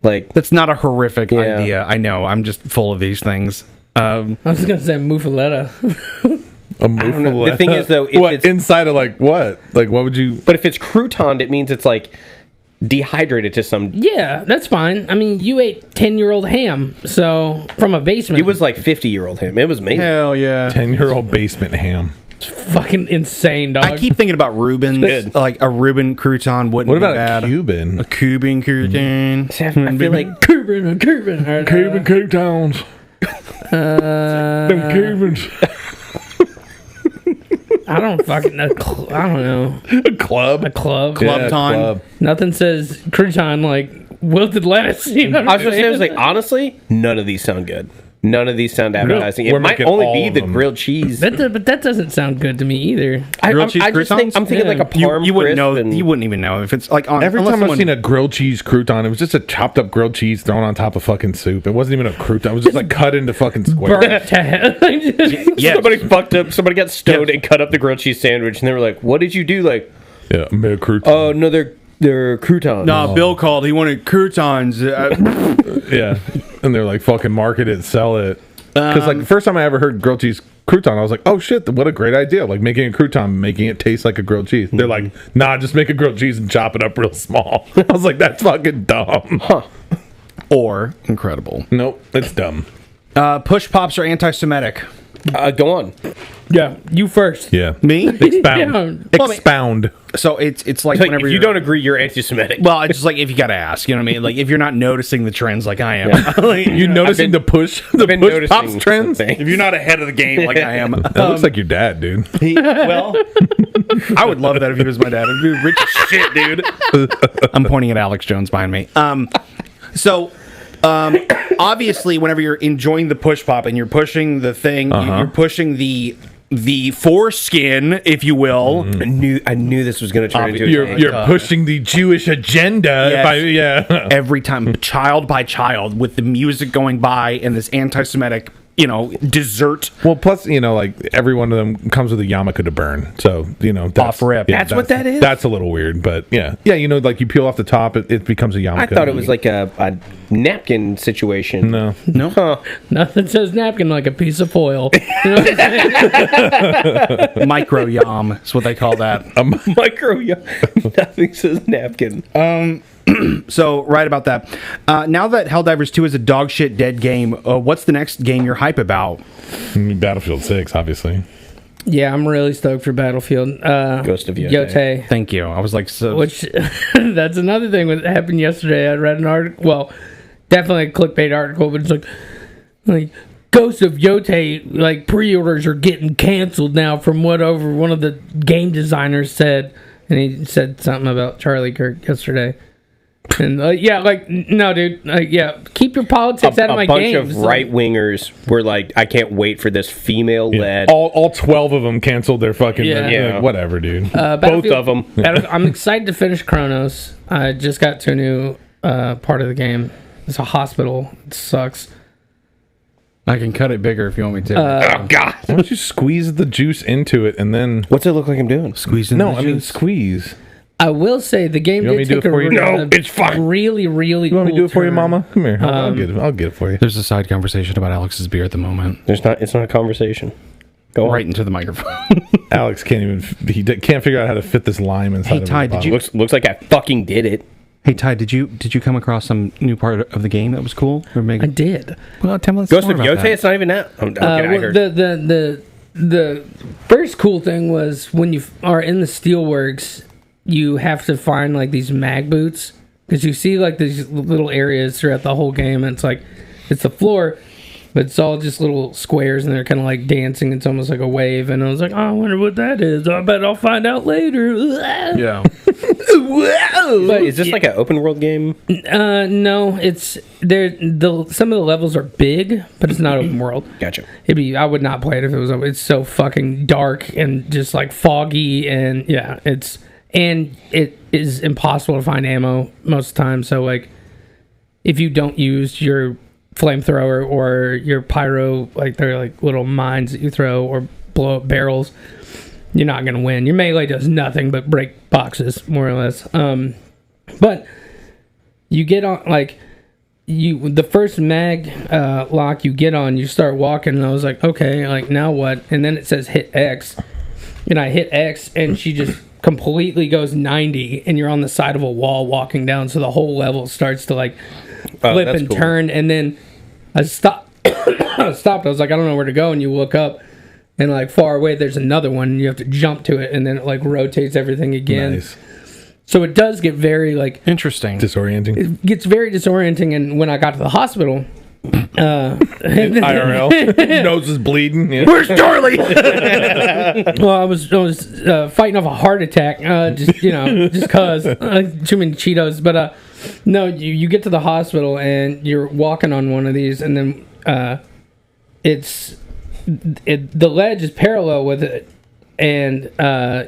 like That's not a horrific Yeah. idea. I know. I'm just full of these things. I was gonna say muffaletta. A muffaletta. The thing is, though, if what it's- inside of like what? Like what would you? but if it's crouton, it means it's like dehydrated to some. Yeah, that's fine. I mean, you ate 10-year-old ham, so from a basement. It was like 50-year-old him. It was amazing. Hell yeah. 10-year-old basement ham. fucking insane, dog. I keep thinking about Reubens. Good. Like a Reuben crouton wouldn't What be about bad. a Cuban? A Cuban crouton. I feel like Cuban. Cuban croutons. Them Cubans. I don't fucking know. I don't know. A club. A club. Club time. Nothing says crouton like wilted lettuce. You know what I was I'm gonna say, I was saying? like, honestly, none of these sound good. None of these sound appetizing. We're It might making only all be of the them. grilled cheese. But that doesn't sound good to me either. Grilled cheese I just think croutons? I'm thinking like a parm You wouldn't crisp know. and- You wouldn't even know if it's like on. Every unless time someone- I've seen a grilled cheese crouton, it was just a chopped up grilled cheese thrown on top of fucking soup. It wasn't even a crouton. It was just like cut into fucking squares. Burnt to hell. Yes. Somebody fucked up. Somebody got stoned and cut up the grilled cheese sandwich, and they were like, "What did you do?" Like, Yeah, made a crouton. "Oh no, they're croutons." Nah, Bill called. He wanted croutons. Yeah, and they're like, fucking market it, sell it. Because like the first time I ever heard grilled cheese crouton, I was like, oh shit, what a great idea! Like making a crouton, making it taste like a grilled cheese. They're like, nah, just make a grilled cheese and chop it up real small. I was like, that's fucking dumb. or incredible. Nope, it's dumb. Push pops are anti-Semitic. Go on. Yeah, you first. Yeah, Me? expound, Yeah. expound. So it's like Like, whenever if you don't agree, you're anti-Semitic. Well, it's just like if you got to ask, you know what I mean? Like if you're not noticing the trends like I am, like, You noticing the push been push noticing pops trends? something. if you're not ahead of the game like I am, That looks like your dad, dude. well, I would love that if he was my dad. It'd be rich as shit, dude. I'm pointing at Alex Jones behind me. So obviously, whenever you're enjoying the push pop and you're pushing the thing, you're pushing the foreskin, if you will. I knew this was going to turn into a You're thing. pushing the Jewish agenda. Yes. Yeah. Every time, child by child, with the music going by and this anti-Semitic, dessert. Well, plus, like every one of them comes with a yarmulke to burn. So, that's, Off rip. That's what that is? That's a little weird, but yeah. Yeah, like you peel off the top, it becomes a yarmulke. I thought it was like a napkin situation. No. No, Huh. Nothing says napkin like a piece of foil. You know what I'm saying? micro yam is what they call that. Micro. Nothing says napkin. So, right about that. Now that Helldivers 2 is a dog shit dead game, what's the next game you're hype about? Battlefield 6, obviously. Yeah, I'm really stoked for Battlefield. Ghost of Yotei. Yotei. Thank you. I was like, so. Which, that's another thing that happened yesterday. I read an article, well, definitely a clickbait article, but it's like Ghost of Yotei, like, pre-orders are getting canceled now from whatever one of the game designers said. And he said something about Charlie Kirk yesterday. And no, dude, keep your politics out of my a bunch games. of right wingers were like, I can't wait for this female led. All 12 of them canceled their fucking... Yeah. like, whatever, dude. Both of them. I'm excited to finish Chronos. I just got to a new part of the game. It's a hospital. It sucks. I can cut it bigger if you want me to. Oh God! Why don't you squeeze the juice into it and then... What's it look like I'm doing? Squeezing No, the I mean juice. squeeze. I will say the game You want me did to do take it for you? No, it's fine. really, really You want me to do it for you, Mama? Come here. I'll get it for you. There's a side conversation about Alex's beer at the moment. It's not a conversation. Go on. Right into the microphone. Alex can't figure out how to fit this lime inside Hey, of his Ty, did bottle. you- Looks like I fucking did it. Hey, Ty, did you come across some new part of the game that was cool? Or maybe, I did. well, tell me Ghost more of about Yotei. that. It's not even that. Okay, I Well, heard. the first cool thing was when you are in the steelworks, you have to find like these mag boots because you see like these little areas throughout the whole game. And it's like it's the floor, but it's all just little squares, and they're kind of like dancing. It's almost like a wave, and I was like, oh, I wonder what that is. I bet I'll find out later. Yeah. But Is this like an open world game? no, it's there. Some of the levels are big, but it's not open world. Gotcha. I would not play it if it was. It's so fucking dark and just like foggy, and yeah, it is impossible to find ammo most of the time. So like, if you don't use your flamethrower or your pyro, like they're like little mines that you throw or blow up barrels, you're not gonna win. Your melee does nothing but break boxes, more or less. But you get on like. The first mag lock you get on, you start walking, and I was like, okay, like now what? And then it says hit X, and I hit X, and she just completely goes 90, and you're on the side of a wall walking down, so the whole level starts to like flip that's and cool. turn, and then I stopped. I was like, I don't know where to go, and you look up, and like far away, there's another one, and you have to jump to it, and then it like rotates everything again. Nice. So it does get very like Interesting. Disorienting. gets very disorienting, and when I got to the hospital IRL. Nose is bleeding. Yeah. Where's Charlie? well I was fighting off a heart attack just cause too many Cheetos, but no, you get to the hospital and you're walking on one of these, and then the ledge is parallel with it, and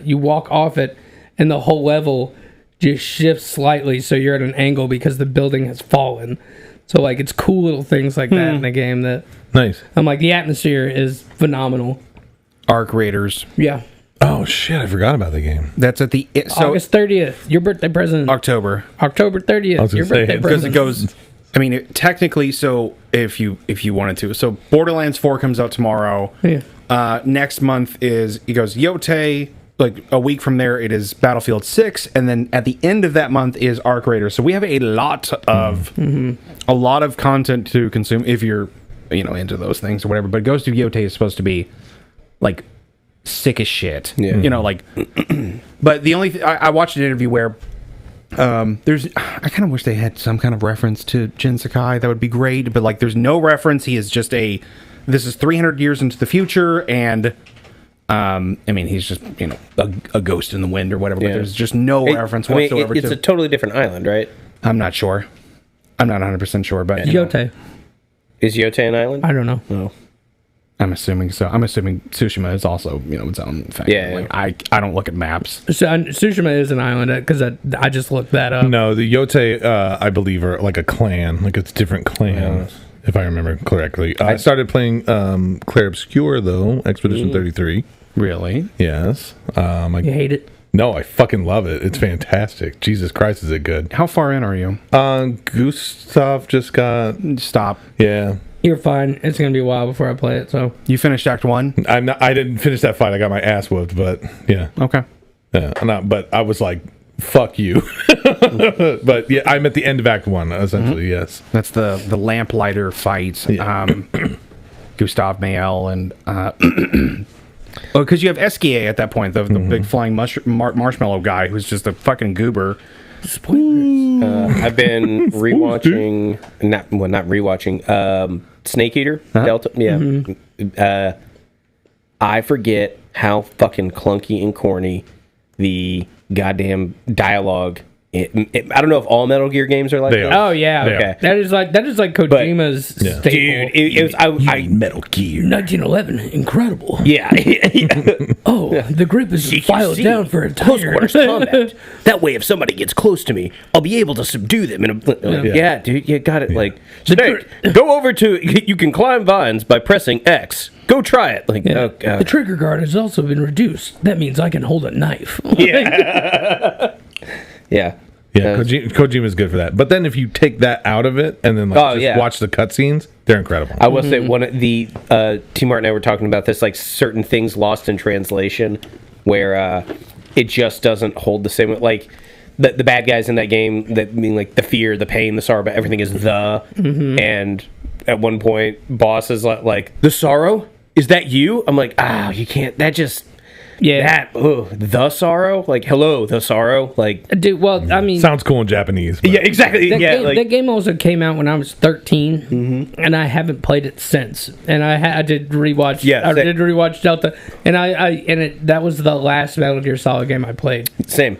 you walk off it, and the whole level just shifts slightly, so you're at an angle because the building has fallen. So like it's cool little things like that in the game that Nice. I'm like, the atmosphere is phenomenal. Arc Raiders. Yeah. Oh shit! I forgot about the game. That's at the August 30th, your birthday present. October. October 30th, was your gonna say, birthday because Because present. it goes. I mean, technically, so if you wanted to, so Borderlands 4 comes out tomorrow. Yeah. Next month is it goes Yote. Like a week from there, it is Battlefield 6, and then at the end of that month is Arc Raiders. So we have a lot of content to consume if you're into those things or whatever. But Ghost of Yote is supposed to be like sick as shit. Yeah. Like. But the only I watched an interview where there's I kind of wish they had some kind of reference to Jin Sakai. That would be great. But like, there's no reference. He is just this is 300 years into the future, and I mean, he's just a ghost in the wind or whatever. But Yeah. there's just no reference whatsoever. It's to a totally different island, right? I'm not sure. I'm not 100% sure, but Yote. Is Yote an island? I don't know. No. I'm assuming so. I'm assuming Tsushima is also its own thing. Yeah, Like, I don't look at maps. So, Tsushima is an island because I just looked that up. No, the Yote, I believe, are like a clan. Like it's different clans, if I remember correctly. I started playing Clair Obscure though, Expedition 33. Really? Yes. You hate it? No, I fucking love it. It's fantastic. Jesus Christ, is it good? How far in are you? Gustav just got. Stop. Yeah. You're fine. It's gonna be a while before I play it. So You finished Act 1? I'm not. I didn't finish that fight. I got my ass whooped, but yeah. Okay. But I was like, "Fuck you." But yeah, I'm at the end of Act 1. Essentially, yes. That's the lamplighter fight. Yeah. Gustav Mayel and because you have Esquier at that point, the big flying marshmallow guy who's just a fucking goober. I've been rewatching, not rewatching, Snake Eater Delta. Yeah. I forget how fucking clunky and corny the goddamn dialogue. I don't know if all Metal Gear games are like They that. are. oh yeah, Yeah. okay. That is like Kojima's staple. Dude, it was I Metal Gear. 1911, incredible. yeah. Oh, the grip is filed down for a close tiger. quarters combat. That way, if somebody gets close to me, I'll be able to subdue them. Yeah, dude, you got it. Like, Snake, go over to. You can climb vines by pressing X. Go try it. Like, Yeah. oh The god. trigger guard has also been reduced. That means I can hold a knife. Yeah. Yeah, Kojima's good for that. But then if you take that out of it and then watch the cutscenes, they're incredible. I will say one of the T. Martin and I were talking about this, like certain things lost in translation, where it just doesn't hold the same. Like the bad guys in that game, that mean like the fear, the pain, the sorrow, but everything is and at one point, boss is like the sorrow. Is that you? I'm like, you can't. That just. Yeah. The sorrow? Like, hello, the sorrow? Like, Dude, well, I mean, Sounds cool in Japanese. But yeah, exactly. that, Yeah, game, that game also came out when I was 13, and I haven't played it since. And I did rewatch. Yeah, I same. did rewatch Delta, and that was the last Metal Gear Solid game I played. same.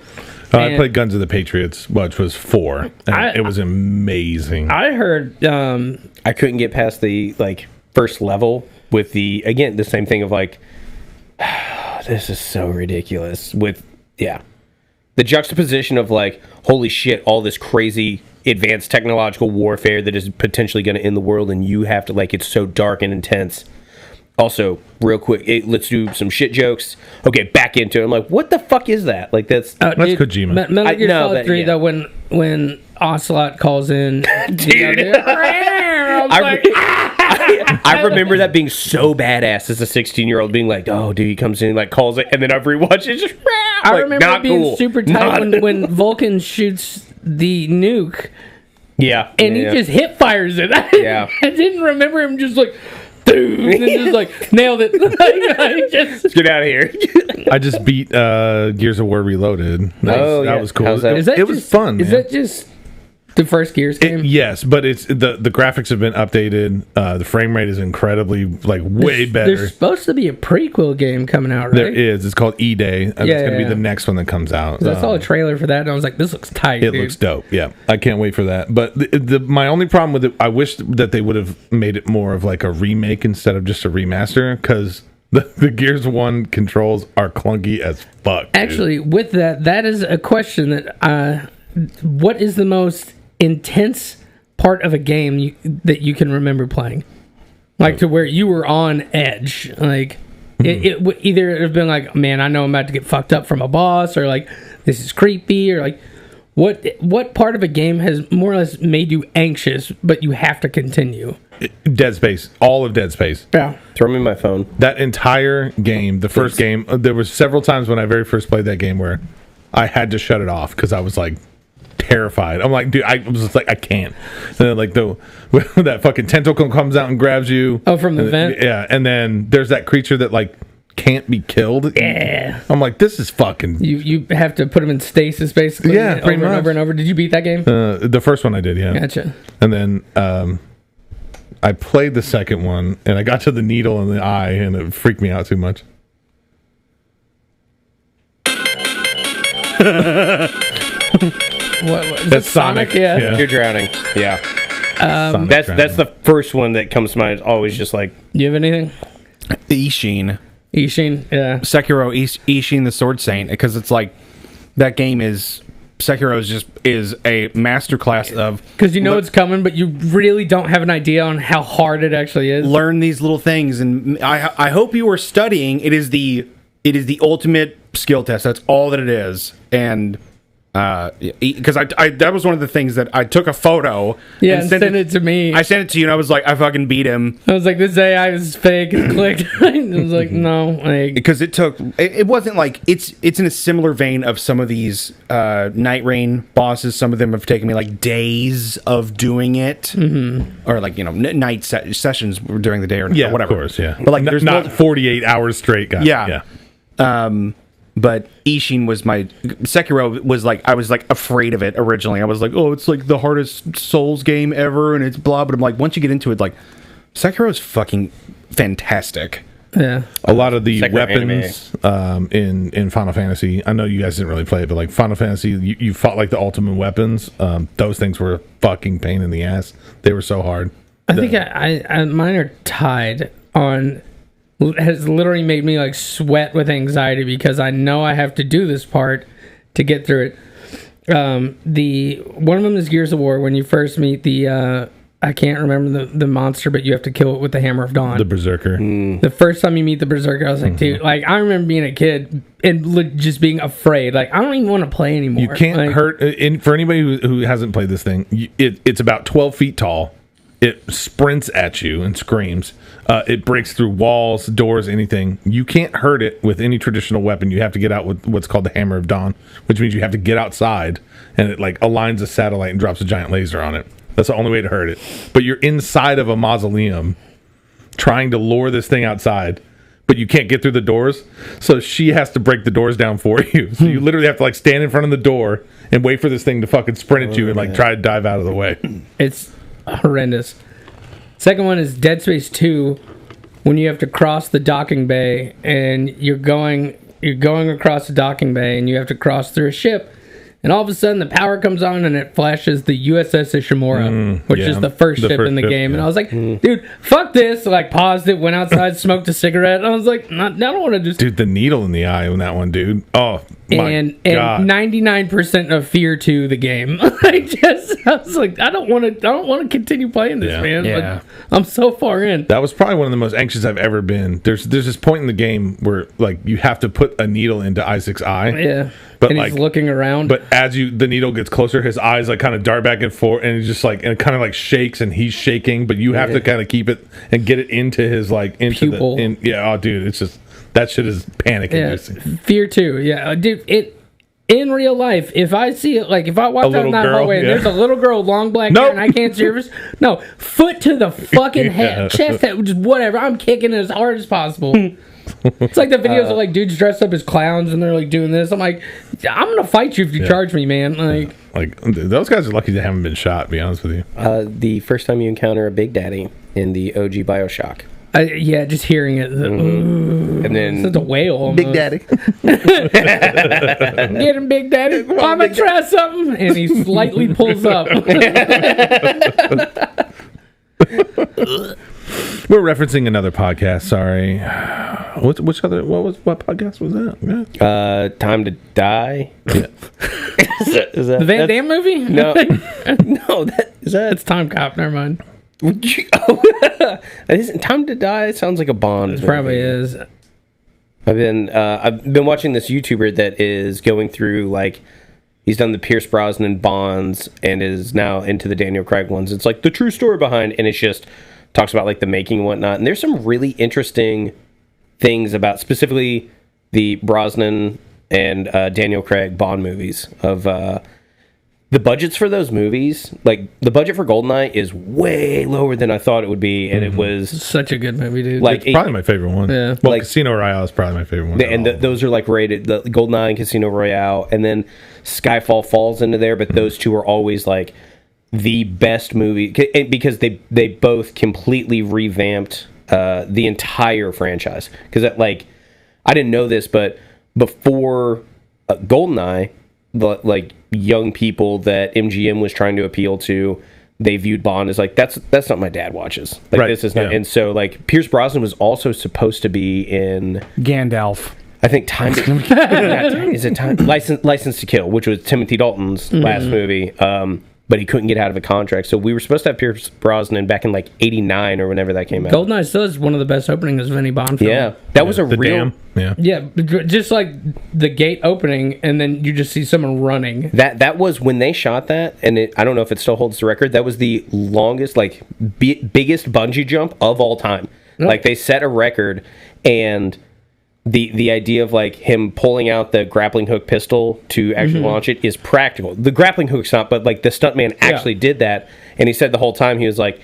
I played Guns of the Patriots, which was 4. And it was amazing. I heard. I couldn't get past the like first level with the same thing of like, this is so ridiculous. With the juxtaposition of like, holy shit, all this crazy advanced technological warfare that is potentially going to end the world, and you have to like, it's so dark and intense. Also, real quick, let's do some shit jokes. Okay, back into it. I'm like, what the fuck is that? Like, that's Kojima. Metal Gear know Solid that, 3, yeah. though, when Ocelot calls in, Dude. I remember that being so badass as a 16-year-old, being like, oh, dude, he comes in, like, calls it, and then I've rewatched it. Just, I like, remember not it being cool. super tight when Vulcan shoots the nuke, Yeah. and he just hit fires it. Yeah. I didn't remember him just like, dude, and then just like nailed it. Like, just, Get out of here. I just beat Gears of War Reloaded. That was cool. How's that? is that It just, was fun. Is man. that just The first Gears game. Yes, but it's the graphics have been updated. The frame rate is incredibly way better. There's supposed to be a prequel game coming out, right? There is. It's called E-Day. And it's going to be the next one that comes out. I saw a trailer for that, and I was like, "This looks tight." It dude. looks dope. Yeah, I can't wait for that. But my only problem with it, I wish that they would have made it more of like a remake instead of just a remaster, because the Gears 1 controls are clunky as fuck. Dude. Actually, with that is a question that what is the most intense part of a game that you can remember playing, like to where you were on edge, like it would either have been like, man, I know I'm about to get fucked up from a boss, or like this is creepy, or like what part of a game has more or less made you anxious but you have to continue? Dead Space, all of Dead Space. Yeah, Throw me my phone. That entire game, the first game, there was several times when I very first played that game where I had to shut it off because I was like terrified. I'm like, dude, I was just like, I can't. And then like that fucking tentacle comes out and grabs you. Oh, from the vent? Yeah, and then there's that creature that like can't be killed. Yeah. I'm like, this is fucking. You have to put them in stasis basically. Yeah, over pretty and much. over and over. Did you beat that game? The first one I did, yeah. Gotcha. And then I played the second one, and I got to the needle in the eye, and it freaked me out too much. What is That's it Sonic? Sonic, Yeah. yeah. You're drowning. Yeah. Sonic That's Dragon. the first one that comes to mind. Always just like, You have anything? Ishin. Ishin? Yeah. Sekiro, Ishin the Sword Saint, because it's like that game is Sekiro is a masterclass of Because you know it's coming, but you really don't have an idea on how hard it actually is. learn these little things, and I hope you are studying. It is the ultimate skill test. That's all that it is, and because I that was one of the things that I took a photo And sent it to me. I sent it to you, and I was like, I fucking beat him. I was like, this AI is fake. And clicked. I was like, no. Like, Because it wasn't like it's in a similar vein of some of these Night Rain bosses. Some of them have taken me like days of doing it, or like night sessions during the day or Yeah, whatever. of course, yeah. But like, there's not no 48 hours straight, guys. Yeah. But Ishin was Sekiro was like, I was like afraid of it originally. I was like, oh, it's like the hardest Souls game ever, and it's blah. But I'm like, once you get into it, like, Sekiro is fucking fantastic. yeah. A lot of the Sekiro weapons in Final Fantasy, I know you guys didn't really play it, but like Final Fantasy, you fought like the ultimate weapons. Those things were a fucking pain in the ass. They were so hard. I think I mine are tied on. Has literally made me like sweat with anxiety because I know I have to do this part to get through it. The one of them is Gears of War when you first meet the I can't remember the monster, but you have to kill it with the Hammer of Dawn. The Berserker. The first time you meet the Berserker, I was like, dude, like I remember being a kid and just being afraid. Like I don't even want to play anymore. You can't like, hurt. For anybody who hasn't played this thing, it's about 12 feet tall. It sprints at you and screams. It breaks through walls, doors, anything. You can't hurt it with any traditional weapon. You have to get out with what's called the Hammer of Dawn, which means you have to get outside, and it like aligns a satellite and drops a giant laser on it. That's the only way to hurt it. But you're inside of a mausoleum trying to lure this thing outside, but you can't get through the doors. So she has to break the doors down for you. So you literally have to like stand in front of the door and wait for this thing to fucking sprint at you and like try to dive out of the way. It's horrendous. Second one is Dead Space 2 when you have to cross the docking bay and you're going across the docking bay and you have to cross through a ship and all of a sudden the power comes on and it flashes the USS Ishimura, which yeah. is the first The ship first in the ship, game. yeah. And I was like, dude, fuck this. So, like paused it, went outside, smoked a cigarette. And I was like, I don't want to just... Dude, the needle in the eye on that one, dude. Oh, my and God. 99% of Fear 2 the game. I was like, I don't want to continue playing this, Yeah. man. Yeah. Like, I'm so far in. That was probably one of the most anxious I've ever been. There's this point in the game where like you have to put a needle into Isaac's eye. Yeah. But, and like- he's looking around. But as the needle gets closer, his eyes like kind of dart back and forth, and he's just like, and it kind of like shakes, and he's shaking. But you have to kind of keep it and get it into his like into Pupil. yeah. Oh, dude, it's just that shit is panic yeah. inducing. Fear 2. Yeah. Dude, in real life, if I see it, like if I walk down little that girl, hallway and yeah. there's a little girl with long black Nope. hair and I can't see her face, no, foot to the fucking head, Yeah. chest, head, just whatever. I'm kicking it as hard as possible. It's like the videos of like dudes dressed up as clowns and they're like doing this. I'm like, I'm gonna fight you if you charge me, man. Like those guys are lucky they haven't been shot. To be honest with you. The first time you encounter a Big Daddy in the OG BioShock. Yeah, just hearing it. And then It's a whale. Almost. Big Daddy. Get him, Big Daddy. I'm gonna try something, and he slightly pulls up. We're referencing another podcast. Sorry. What podcast was that? Yeah. Time to Die. Is that The Van Damme movie? No, no. It's Time Cop. Never mind. That isn't Time to Die. It sounds like a Bond. It probably is. I've been watching this YouTuber that is going through like he's done the Pierce Brosnan Bonds and is now into the Daniel Craig ones. It's like the true story behind, and it's just talks about like the making and whatnot. And there's some really interesting things about specifically the Brosnan and Daniel Craig Bond movies of the budgets for those movies. Like the budget for GoldenEye is way lower than I thought it would be, and it was Such a good movie, dude. like It's probably my favorite one. Yeah. Well, Like- Casino Royale is probably my favorite one. and those are like rated. The GoldenEye and Casino Royale, and then Skyfall falls into there. But those two are always like the best movie because they both completely revamped the entire franchise. Because like I didn't know this, but before GoldenEye, like young people that MGM was trying to appeal to, they viewed Bond as like that's not my dad watches. Like Right, this is not. yeah. And so like Pierce Brosnan was also supposed to be in. Gandalf. I think is it time License to Kill, which was Timothy Dalton's last movie. But he couldn't get out of a contract, so we were supposed to have Pierce Brosnan back in like '89 or whenever that came out. GoldenEye still is one of the best openings of any Bond film. Yeah, that was a the real. Dam. Yeah. Yeah, just like the gate opening, and then you just see someone running. That was when they shot that, and I don't know if it still holds the record. That was the longest, like biggest bungee jump of all time. Like they set a record, and the idea of like him pulling out the grappling hook pistol to actually launch it is practical. The grappling hook's not, but like the stuntman actually did that, and he said the whole time he was like,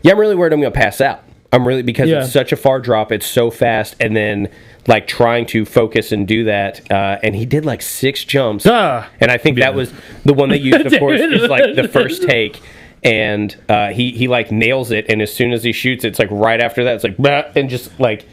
"Yeah, I'm really worried I'm going to pass out. I'm really because it's such a far drop, it's so fast," and then like trying to focus and do that, and he did like 6 jumps, and I think that was the one they used, of course, is like the first take. And he like nails it, and as soon as he shoots, it's like right after that, it's like bah, and just like.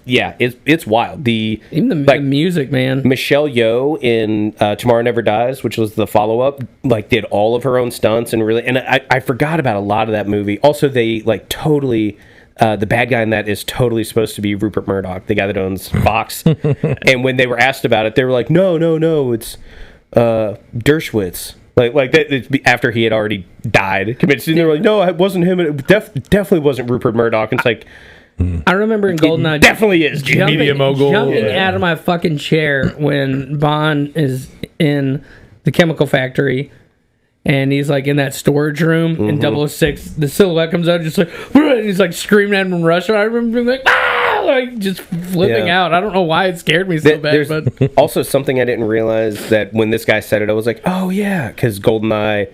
Yeah, it's wild. Even the music, man. Michelle Yeoh in Tomorrow Never Dies, which was the follow-up, like did all of her own stunts and really. And I forgot about a lot of that movie. Also, they like totally. The bad guy in that is totally supposed to be Rupert Murdoch, the guy that owns Fox. And when they were asked about it, they were like, "No, it's Dershowitz." Like that it's after he had already died, committed. And they were like, "No, it wasn't him. It definitely wasn't Rupert Murdoch." And it's like. I remember in GoldenEye, Definitely is. Media mogul. jumping out of my fucking chair when Bond is in the chemical factory, and he's like in that storage room in 006. The silhouette comes out, just like and he's like screaming at him in Russian. I remember being like, ah, like just flipping Yeah. out. I don't know why it scared me so bad, There's but also something I didn't realize that when this guy said it, I was like, oh yeah, because GoldenEye,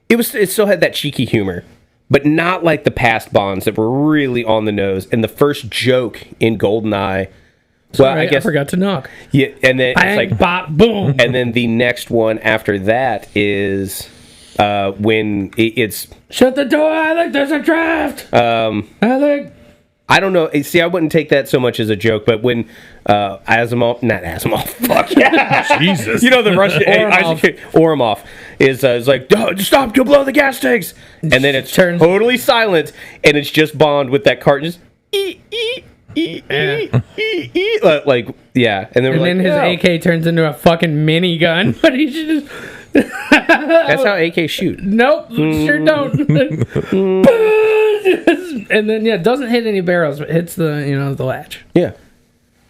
it still had that cheeky humor. But not like the past Bonds that were really on the nose. And the first joke in GoldenEye, I forgot to knock. yeah, and then Bang, it's like, bop, boom. and then the next one after that is when it's Shut the door, Alec. There's a draft. Alec. I don't know. See, I wouldn't take that so much as a joke, but when not Asimov, fuck yeah, Jesus. you know the Russian Oramov. Oramov is like, stop, you'll blow the gas tanks, and then it's Turns- totally silent, and it's just Bond with that cart, just like yeah, and then, And then his AK turns into a fucking minigun, but he should just. That's how AK shoot. Nope, sure don't. And then it doesn't hit any barrels, but hits the the latch. Yeah,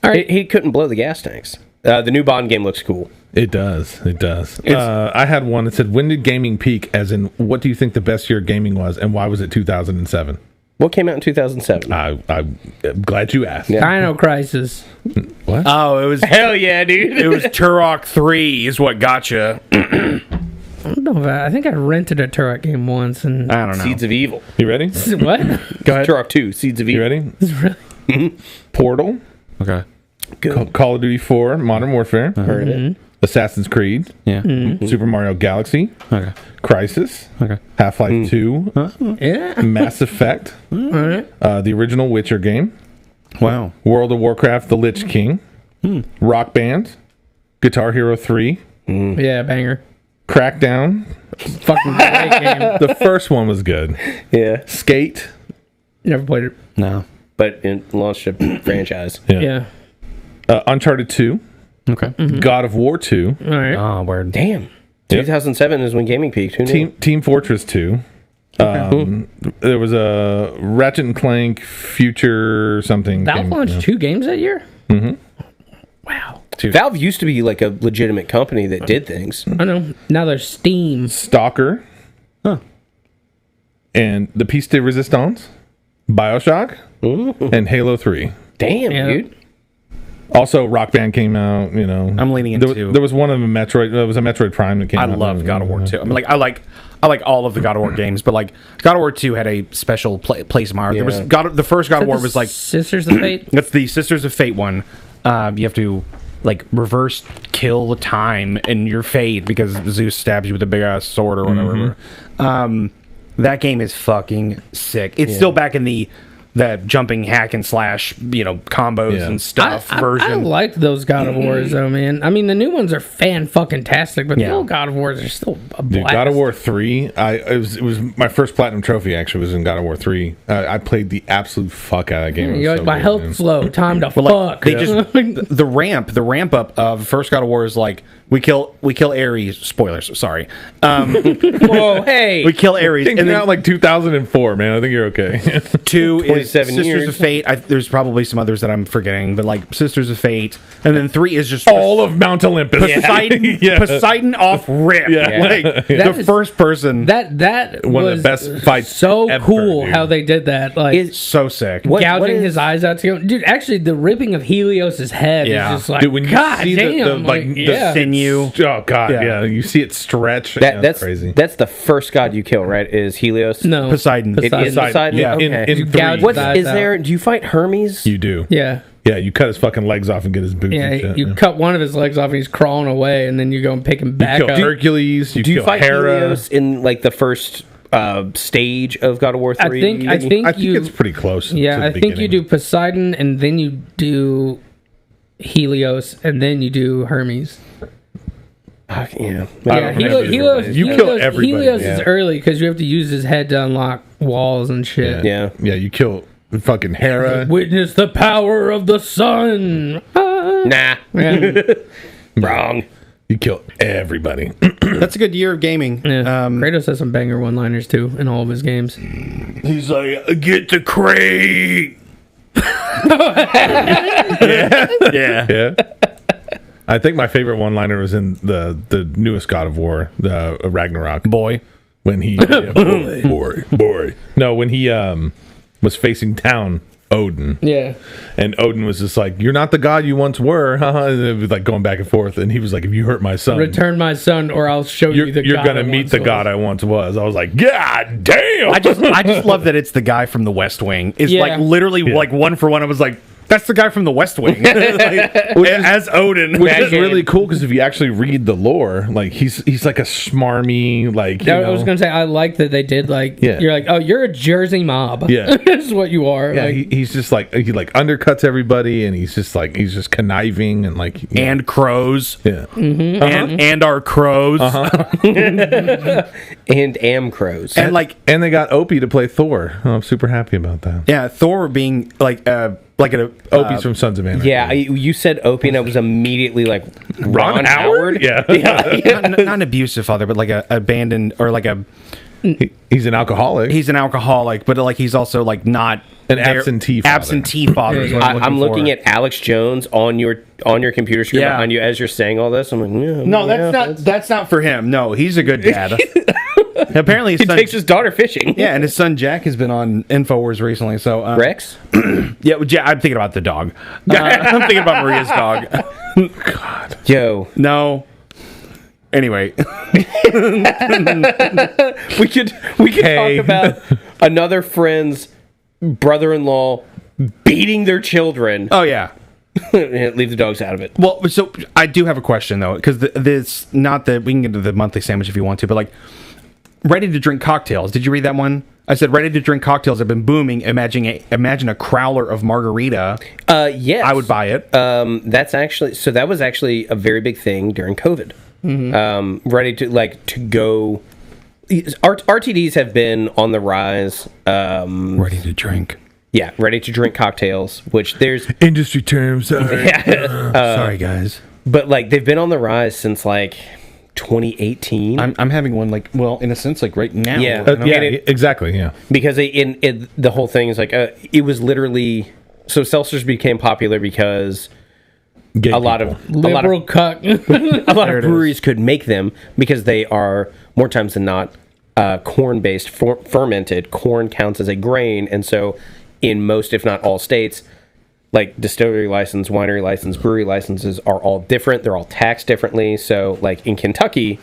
All right. he couldn't blow the gas tanks. The new Bond game looks cool. It does. I had one that said, "When did gaming peak?" As in, what do you think the best year of gaming was, and why was it 2007? What came out in 2007? I'm glad you asked. Yeah. Dino Crisis. What? Oh, it was Hell yeah, dude! it was Turok 3 is what got you. I don't know if I think I rented a Turok game once, and I don't know. Seeds of Evil. You ready? what? Go ahead. Turok 2, Seeds of You Evil. ready? Portal, Okay. Good. Call of Duty 4, Modern Warfare, Heard of it. Assassin's Creed, Yeah. Super Mario Galaxy, Okay. Crisis, Okay. Half-Life 2, Yeah. Mass Effect, All right. the original Witcher game, Wow. World of Warcraft: The Lich King, Rock Band, Guitar Hero 3, Yeah, banger. Crackdown. Fucking great game. The first one was good. Yeah, Skate. Never played it. No. but it launched a franchise. Yeah. Uncharted 2, Okay. God of War 2, All right. Oh, word. Damn. 2007 is when gaming peaked. Who knew? Team Fortress 2. There was a Ratchet and Clank Future something. Valve came- launched 2 games that year? Mm-hmm. Wow. Valve used to be like a legitimate company that did things. I know. Now there's Steam. Stalker. And the Piece de Resistance, BioShock, and Halo 3. Damn, Yeah. dude. Also, Rock Band came out. You know, I'm leaning there, into- there was one of them. Metroid. There was a Metroid Prime that came I out. love God of War 2. I mean, I like all of the God of War games, but like God of War 2 had a special place in my heart. There was Yeah. the first God of War was like Sisters of Fate. that's the Sisters of Fate one. You have to like reverse kill the time in your fate because Zeus stabs you with a big ass sword or whatever. That game is fucking sick. It's still back in the jumping hack and slash, combos Yeah. and stuff I version. liked those God of Wars though, man. I mean, the new ones are fan-fucking-tastic, but Yeah. the old God of Wars are still a Dude, blast. God of War 3. It was my first platinum trophy. Actually, was in God of War 3. I played the absolute fuck out of that game. It was You're like, so my good, health man. slow. Time to But, like, fuck. they just the ramp up of first God of War is like we kill Ares. Spoilers, sorry. Whoa, hey. We kill Ares, It and came then out like 2004, man. I think you're okay. 2 is 27 Sisters years. of Fate. There's probably some others that I'm forgetting, but like Sisters of Fate, and then 3 is just All of Mount Olympus. Poseidon, Yeah. Poseidon off rip. Yeah. Like That the is- first person. That One of was the best fights so ever, cool dude. how they did that. Like Is- so sick. What gouging is- his eyes out to go. Dude, actually, the ripping of Helios's head Yeah. is just like, Dude, when you God see damn. the sinew. Oh god, Yeah. yeah. You see it stretch. Yeah, That's crazy. That's the first god you kill, right? Is Helios? No. Poseidon. It is Poseidon. Yeah. Okay. In You 3, gouge What his eyes is out. there? Do you fight Hermes? you do. Yeah. Yeah, you cut his fucking legs off and get his boots Yeah, and shit. you yeah. cut one of his legs off and he's crawling away, and then you go and pick him You back kill up. Hercules. You Do you kill fight Hera. Helios in like the first stage of God of War 3? I think I think you. it's pretty close. Yeah, to the I think you beginning. do Poseidon, and then you do Helios, and then you do Hermes. Yeah. Yeah, don't Helios, have Helios, You Helios, kill everybody, Helios yeah. is early because you have to use his head to unlock walls and shit. Yeah. Yeah, you kill fucking Hera. Witness the power of the sun. Ah. Nah. Yeah. Wrong. You kill everybody. That's a good year of gaming. Yeah. Kratos has some banger one-liners too in all of his games. He's like, get the crate. Yeah. Yeah. I think my favorite one-liner was in the newest God of War, the Ragnarok. Boy. When he boy. No, when he was facing down Odin. Yeah. And Odin was just like, "You're not the god you once were," and it was like going back and forth. And he was like, "If you hurt my son, Return my son, or I'll show you the you're god gonna I meet once the was." god I once was." I was like, "God damn!" I just love that it's the guy from the West Wing. It's Yeah. like literally like one for one. I was like, that's the guy from the West Wing. Like, as Odin. Which is really cool because if you actually read the lore, like he's like a smarmy, like you I know, was gonna say I like that they did like Yeah. you're like, oh, you're a Jersey mob. Yeah. This is what you are. yeah, like, he's just like he like undercuts everybody, and he's just conniving and like you know, and crows. yeah. And our crows. And am crows. And like And they got Opie to play Thor. Oh, I'm super happy about that. yeah, Thor being like an Opie's from Sons of Anarchy. yeah, you said Opie, and I was immediately like Ron Howard. Yeah. not an abusive father, but like a abandoned or like a He's an alcoholic. he's an alcoholic, but like he's also like not An there- absentee father. Absentee father. Is what I'm looking for. at Alex Jones on your computer screen Yeah. behind you as you're saying all this. I'm like, yeah, No, yeah, that's not for him. No, he's a good dad. Apparently, his He son, takes his daughter fishing. yeah, and his son Jack has been on Infowars recently. So Rex. yeah, well, I'm thinking about the dog. I'm thinking about Maria's dog. Yo, No. Anyway, we could Hey. talk about another friend's brother-in-law beating their children. oh yeah, Leave the dogs out of it. Well, so I do have a question though, because this not that we can get to the monthly sandwich if you want to, but like ready to drink cocktails. Did you read that one? I said ready to drink cocktails have been booming. Imagine a crowler of margarita. Yes, I would buy it. That was actually a very big thing during COVID. Ready to go. RTDs have been on the rise. Ready to drink. Yeah, ready to drink cocktails, which there's Industry terms. Sorry, guys. but like they've been on the rise since like 2018. I'm having one like, well, in a sense, like right now. Yeah. You know? Yeah, And it- exactly. Yeah. because the whole thing is like it was literally so seltzers became popular because Gay a lot people. of Liberal cuck. a lot There of it is. breweries could make them because they are more times than not corn-based, fermented. Corn counts as a grain, and so in most, if not all states, like distillery license, winery license, brewery licenses are all different. They're all taxed differently. So, like in Kentucky,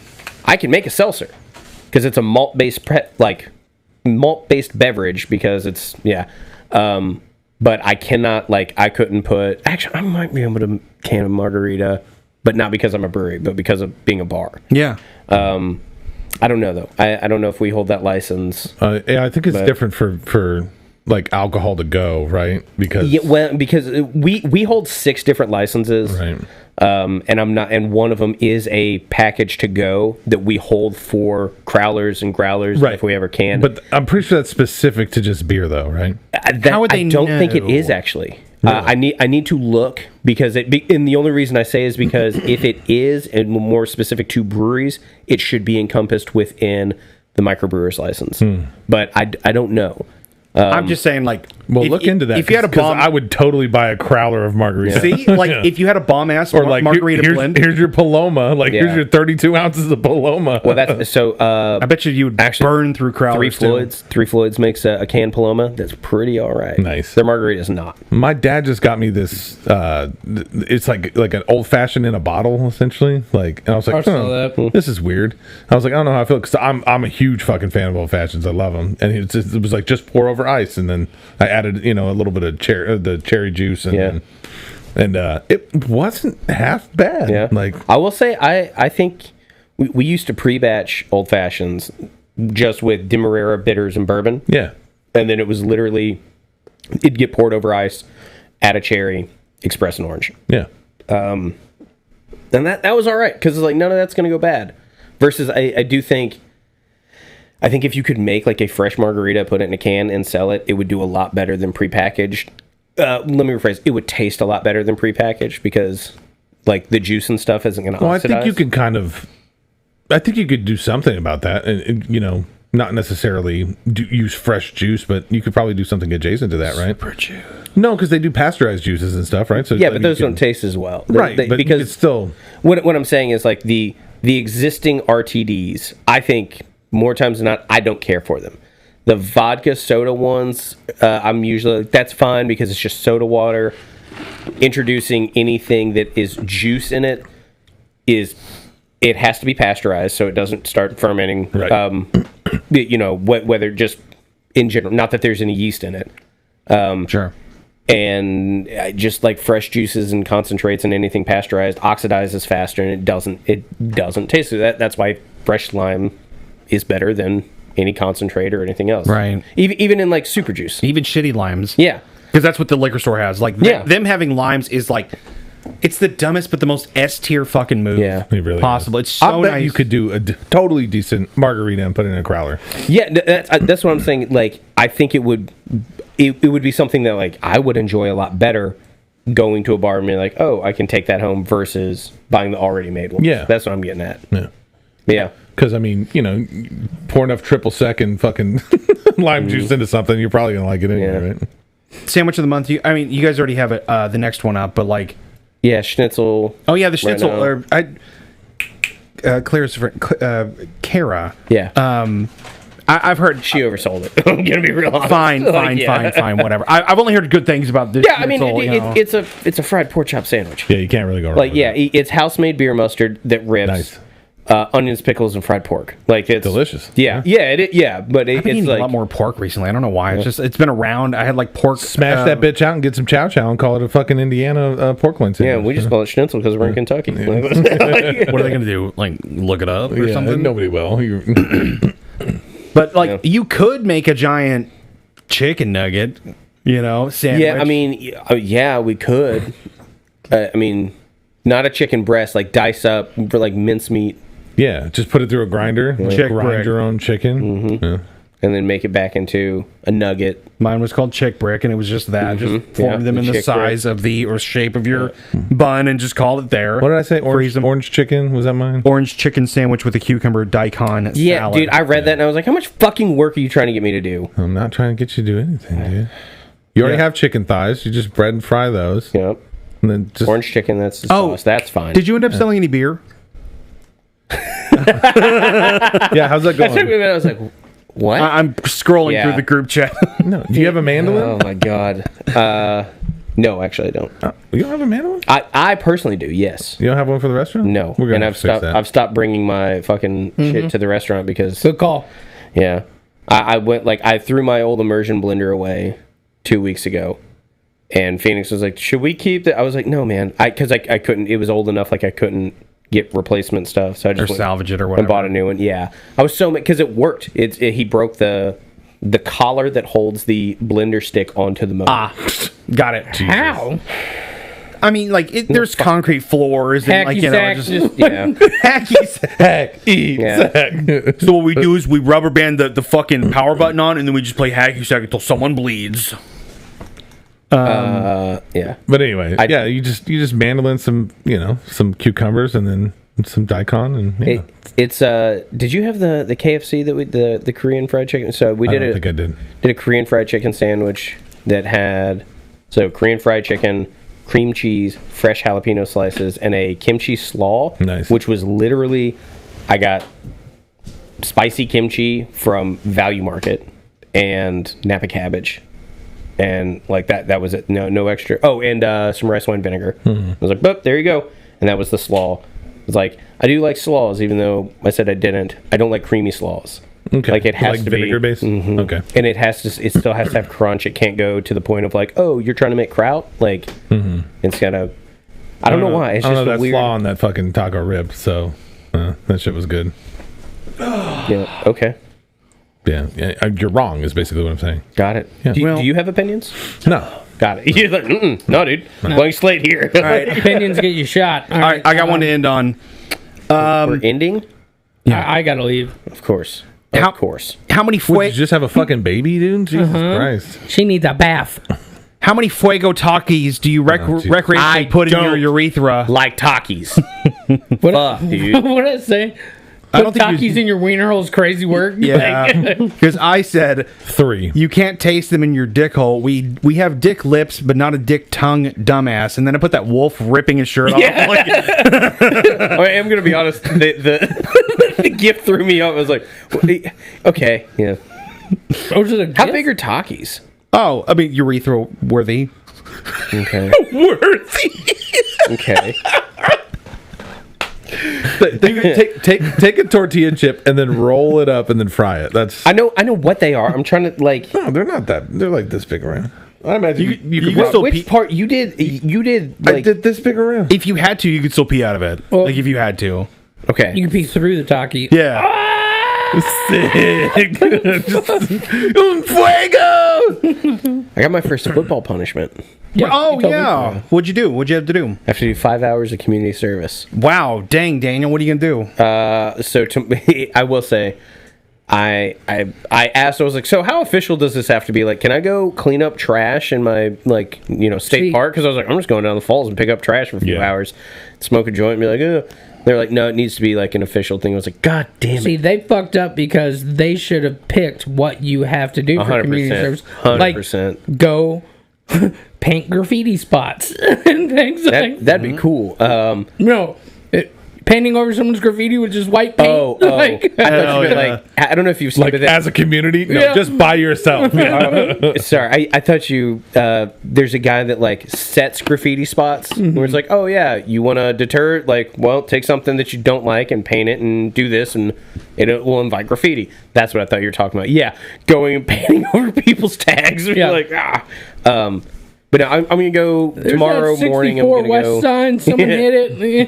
I can make a seltzer because it's a malt-based beverage because it's but I cannot I couldn't put actually I might be able to can a margarita, but not because I'm a brewery, but because of being a bar. Yeah. I don't know though. I don't know if we hold that license. Yeah, I think it's different for like alcohol to go, right? Because Because we hold 6 different licenses, right. And one of them is a package to go that we hold for crowlers and growlers Right. if we ever can. But I'm pretty sure that's specific to just beer, though, right? How would they I don't think it know? is actually. I need to look because and the only reason I say is because if it is and more specific to breweries, it should be encompassed within the microbrewers license. But I don't know. I'm just saying, like, Well, if- look into that. If you had a 'cause bomb, I would totally buy a crowler of margarita. see, like, if you had a bomb ass or like margarita here's, blend, here's your Paloma. Like Yeah. here's your 32 ounces of Paloma. Well, that's so. I bet you would Actually, burn through crowlers. Three Floyds makes a canned Paloma that's pretty all right. Nice. Their margarita is not. My dad just got me this. It's like an old fashioned in a bottle, essentially. Like, and I was like, I saw that. this is weird. I was like, I don't know how I feel because I'm a huge fucking fan of old fashions. I love them, and it was like just pour over ice, and then I added a little bit of the cherry juice, and it wasn't half bad. Yeah. Like, I will say, I think we used to pre-batch old fashions just with Demerara bitters and bourbon, yeah, and then it was literally it'd get poured over ice, add a cherry, express an orange, yeah. and that was all right because it's like none of that's going to go bad. Versus, I do think. I think if you could make like a fresh margarita, put it in a can, and sell it, it would do a lot better than prepackaged. Let me rephrase: it would taste a lot better than prepackaged because, like, the juice and stuff isn't going to Well, I oxidize. think you could I think you could do something about that, and not necessarily use fresh juice, but you could probably do something adjacent to that, right? Super juice. No, because they do pasteurized juices and stuff, right? So Yeah, but those don't taste as well, right. But because it's still what I'm saying is like the existing RTDs. I think more times than not, I don't care for them. The vodka soda ones, I'm usually that's fine because it's just soda water. Introducing anything that is juice in it has to be pasteurized so it doesn't start fermenting. Right. Whether just in general, not that there's any yeast in it. Sure. And just like fresh juices and concentrates and anything pasteurized oxidizes faster and it doesn't taste good. That's why fresh lime is better than any concentrate or anything else. Right. Even in like super juice. Even shitty limes. Yeah. Because that's what the liquor store has. Like, Yeah. them having limes is like, it's the dumbest but the most S tier fucking move Yeah. It really possible. is. It's so I bet nice. you could do a totally decent margarita and put it in a crowler. Yeah, that's what I'm saying. Like, I think it would be something that like I would enjoy a lot better going to a bar and being like, oh, I can take that home versus buying the already made one. Yeah. That's what I'm getting at. Yeah. Yeah. Because, I mean, pour enough triple second fucking lime juice into something, you're probably going to like it anyway, Yeah. right? Sandwich of the month. You guys already have it, the next one up, but like, Yeah, schnitzel. oh yeah, the schnitzel. now. Claire's friend, Kara. Yeah. I've heard. She oversold it. I'm gonna be real honest. Fine, Like, yeah. fine, whatever. I've only heard good things about this. Yeah, I mean, schnitzel, it's a fried pork chop sandwich. Yeah, you can't really go wrong Like, with yeah, that. it's house made beer mustard that rips. Nice. onions, pickles, and fried pork. Like it's Delicious. Yeah, yeah, but I've been it's eating like a lot more pork recently. I don't know why. It's been around. I had like pork. Smash that bitch out and get some chow chow and call it a fucking Indiana pork loin yeah. sandwich. We just call it schnitzel because we're in Kentucky. What are they going to do? Like look it up or Yeah, something? nobody will. But like you could make a giant chicken nugget, sandwich. Yeah, I mean, yeah, we could. I mean, not a chicken breast, like dice up for like mincemeat, Yeah, just put it through a grinder. Chick grind brick. your own chicken. Yeah. and then make it back into a nugget. Mine was called chick brick, and it was just that. Just Yeah, form them the in the chick size of the or shape of your bun, and just call it there. What did I say? Freeze Orange, them. orange chicken? Was that mine? Orange chicken sandwich with a cucumber daikon Yeah, salad. dude, I read that and I was like, how much fucking work are you trying to get me to do? I'm not trying to get you to do anything, dude. You already Yeah. have chicken thighs. You just bread and fry those. Yep. And then just Orange chicken, that's the Oh, sauce. That's fine. Did you end up selling any beer? yeah, how's that I took going? me a minute, I was like, what? I'm scrolling Yeah. through the group chat. No, do you have a mandolin? Oh my god. No, actually, I don't. You don't have a mandolin? I personally do. Yes. You don't have one for the restaurant? No. We're gonna And have I've to fix stopped. that. I've stopped bringing my fucking shit to the restaurant because Good call. yeah, I went like I threw my old immersion blender away 2 weeks ago, and Phoenix was like, "Should we keep it?" I was like, "No, man," because I couldn't. It was old enough like I couldn't get replacement stuff, so I Or just went salvage it or and whatever. bought a new one. Yeah, I was so mad because it worked. He broke the collar that holds the blender stick onto the motor. Got it. How? I mean, like, there's concrete floors and, like, Hacky you know, sack. just Yeah. hacky sack. Heck, eat, Yeah. sack. So what we do is we rubber band the fucking power button on, and then we just play hacky sack until someone bleeds. Yeah. But anyway, yeah, you just mandolin some cucumbers and then some daikon and yeah. It's did you have the KFC that the Korean fried chicken? So we I did don't think I did. did a Korean fried chicken sandwich that had Korean fried chicken, cream cheese, fresh jalapeno slices, and a kimchi slaw. Nice. Which was literally, I got spicy kimchi from Value Market and Napa cabbage. And like that was it. No extra. Oh, and some rice wine vinegar. I was like, boop, there you go. And that was the slaw. It was like, I do like slaws, even though I said I didn't. I don't like creamy slaws. Okay. Like it has like to vinegar be based? Mhm. Okay. And it still has to have crunch. It can't go to the point of like, oh, you're trying to make kraut. Like it's gotta. I don't know why. It's I don't just know a that weird. slaw on that fucking taco rib, so that shit was good. Yeah. Okay. Yeah, you're wrong is basically what I'm saying. Got it. Yeah. Do Well- you have opinions? No. Got it. You're like, no, dude. Blank slate here. All right. Opinions get you shot. All right, I got one to end on. We're ending. I gotta leave. Of course. How- Of course. How many Would you fue- just have a fucking baby, dude? Jesus Christ. She needs a bath. How many fuego takis do you Jesus. recreationally I put in your don't urethra? Like Takis. What, Fuck, dude. what did I say? I don't Put think you- Takis in your wiener hole's crazy work. Yeah, because I said 3. you can't taste them in your dick hole. We have dick lips, but not a dick tongue, dumbass. And then I put that wolf ripping his shirt off. Like, I am gonna be honest. The gift threw me off. I was like, okay, yeah. Those are the How big are Takis? oh, I mean urethra worthy. Okay. Worthy. Okay. take a tortilla chip and then roll it up and then fry it. That's I know what they are. I'm trying to like. no, they're not that. They're like this big around. I imagine you could. can prob- still Which pee- part you did? You did I like did this big around. If you had to, you could still pee out of it. Well- like if you had to. okay. You can pee through the Taki. Yeah. Sick. Fuego. I got my first football punishment. Yeah, Oh you told me. yeah. What'd you do? What'd you have to do? I have to do 5 hours of community service. Wow. Dang, Daniel. What are you gonna do? So I will say, I asked. I was like, so how official does this have to be? Like, can I go clean up trash in my state See- park? Because I was like, I'm just going down the falls and pick up trash for a few Yeah. hours, smoke a joint, and be like, ugh. They're like, no, it needs to be like an official thing. I was like, God damn See, it. they fucked up because they should have picked what you have to do for 100%, community service. 100%. Like, go paint graffiti spots and things like That'd be cool. No, painting over someone's graffiti with just white paint. Oh, Like, I thought you meant, like, I don't know if you've seen Like it. as a community, no, Yeah. just by yourself. Sorry, I thought you. There's a guy that like sets graffiti spots where it's like, oh yeah, you want to deter? Like, well, take something that you don't like and paint it and do this, and it will invite graffiti. That's what I thought you were talking about. Yeah, going and painting over people's tags. Yeah. You're like, but no, I'm gonna go there's tomorrow that 64 morning. I'm gonna West go. Sign. Someone hit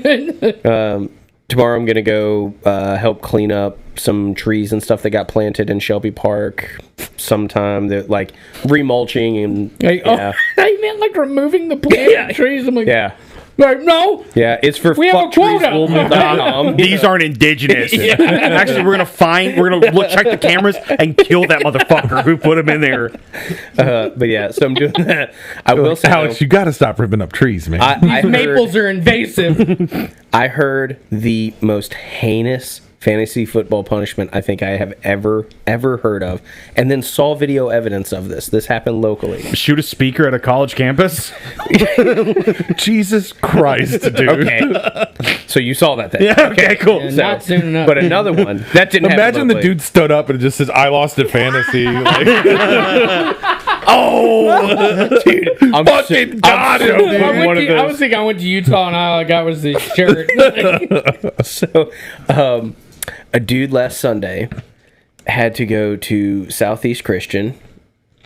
it. Tomorrow I'm gonna go help clean up some trees and stuff that got planted in Shelby Park. Sometime that like remulching and Like, yeah. oh, I meant like removing the planted trees. I'm like, Yeah. like, no. Yeah, it's for We have a quota. fucktreesmovement.com. These aren't indigenous. Actually, we're gonna check the cameras and kill that motherfucker who put them in there. But yeah, so I'm doing that. I will say, Alex, you got to stop ripping up trees, man. I heard, Maples are invasive. I heard the most heinous fantasy football punishment I think I have ever heard of, and then saw video evidence of this. This happened locally. Shoot a speaker at a college campus. Jesus Christ, dude. Okay, so you saw that thing. Yeah. Okay. Cool. Yeah, not soon enough. But another one that didn't. happen Imagine the locally. dude stood up and it just says, "I lost at fantasy." Like, Dude, I'm fucking got him, dude. I was thinking I went to Utah and all I got was this shirt. So, a dude last Sunday had to go to Southeast Christian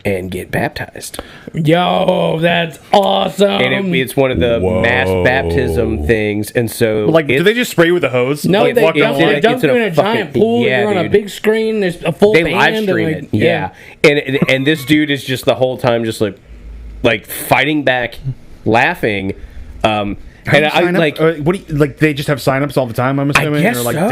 and get baptized. Yo, that's awesome. And it's one of the mass Whoa. baptism things. And so, Like, do it's- they just spray you with a hose? no, Like, they walk don't. down They the dump it's you in in a a giant fucking- pool. yeah, You're on a dude. big screen. There's a full they band. live and, stream like, it. Yeah. And this dude is just the whole time just like fighting back, laughing. And I Sign up? like what do you, like? They just have signups all the time. I'm assuming, guess or like so.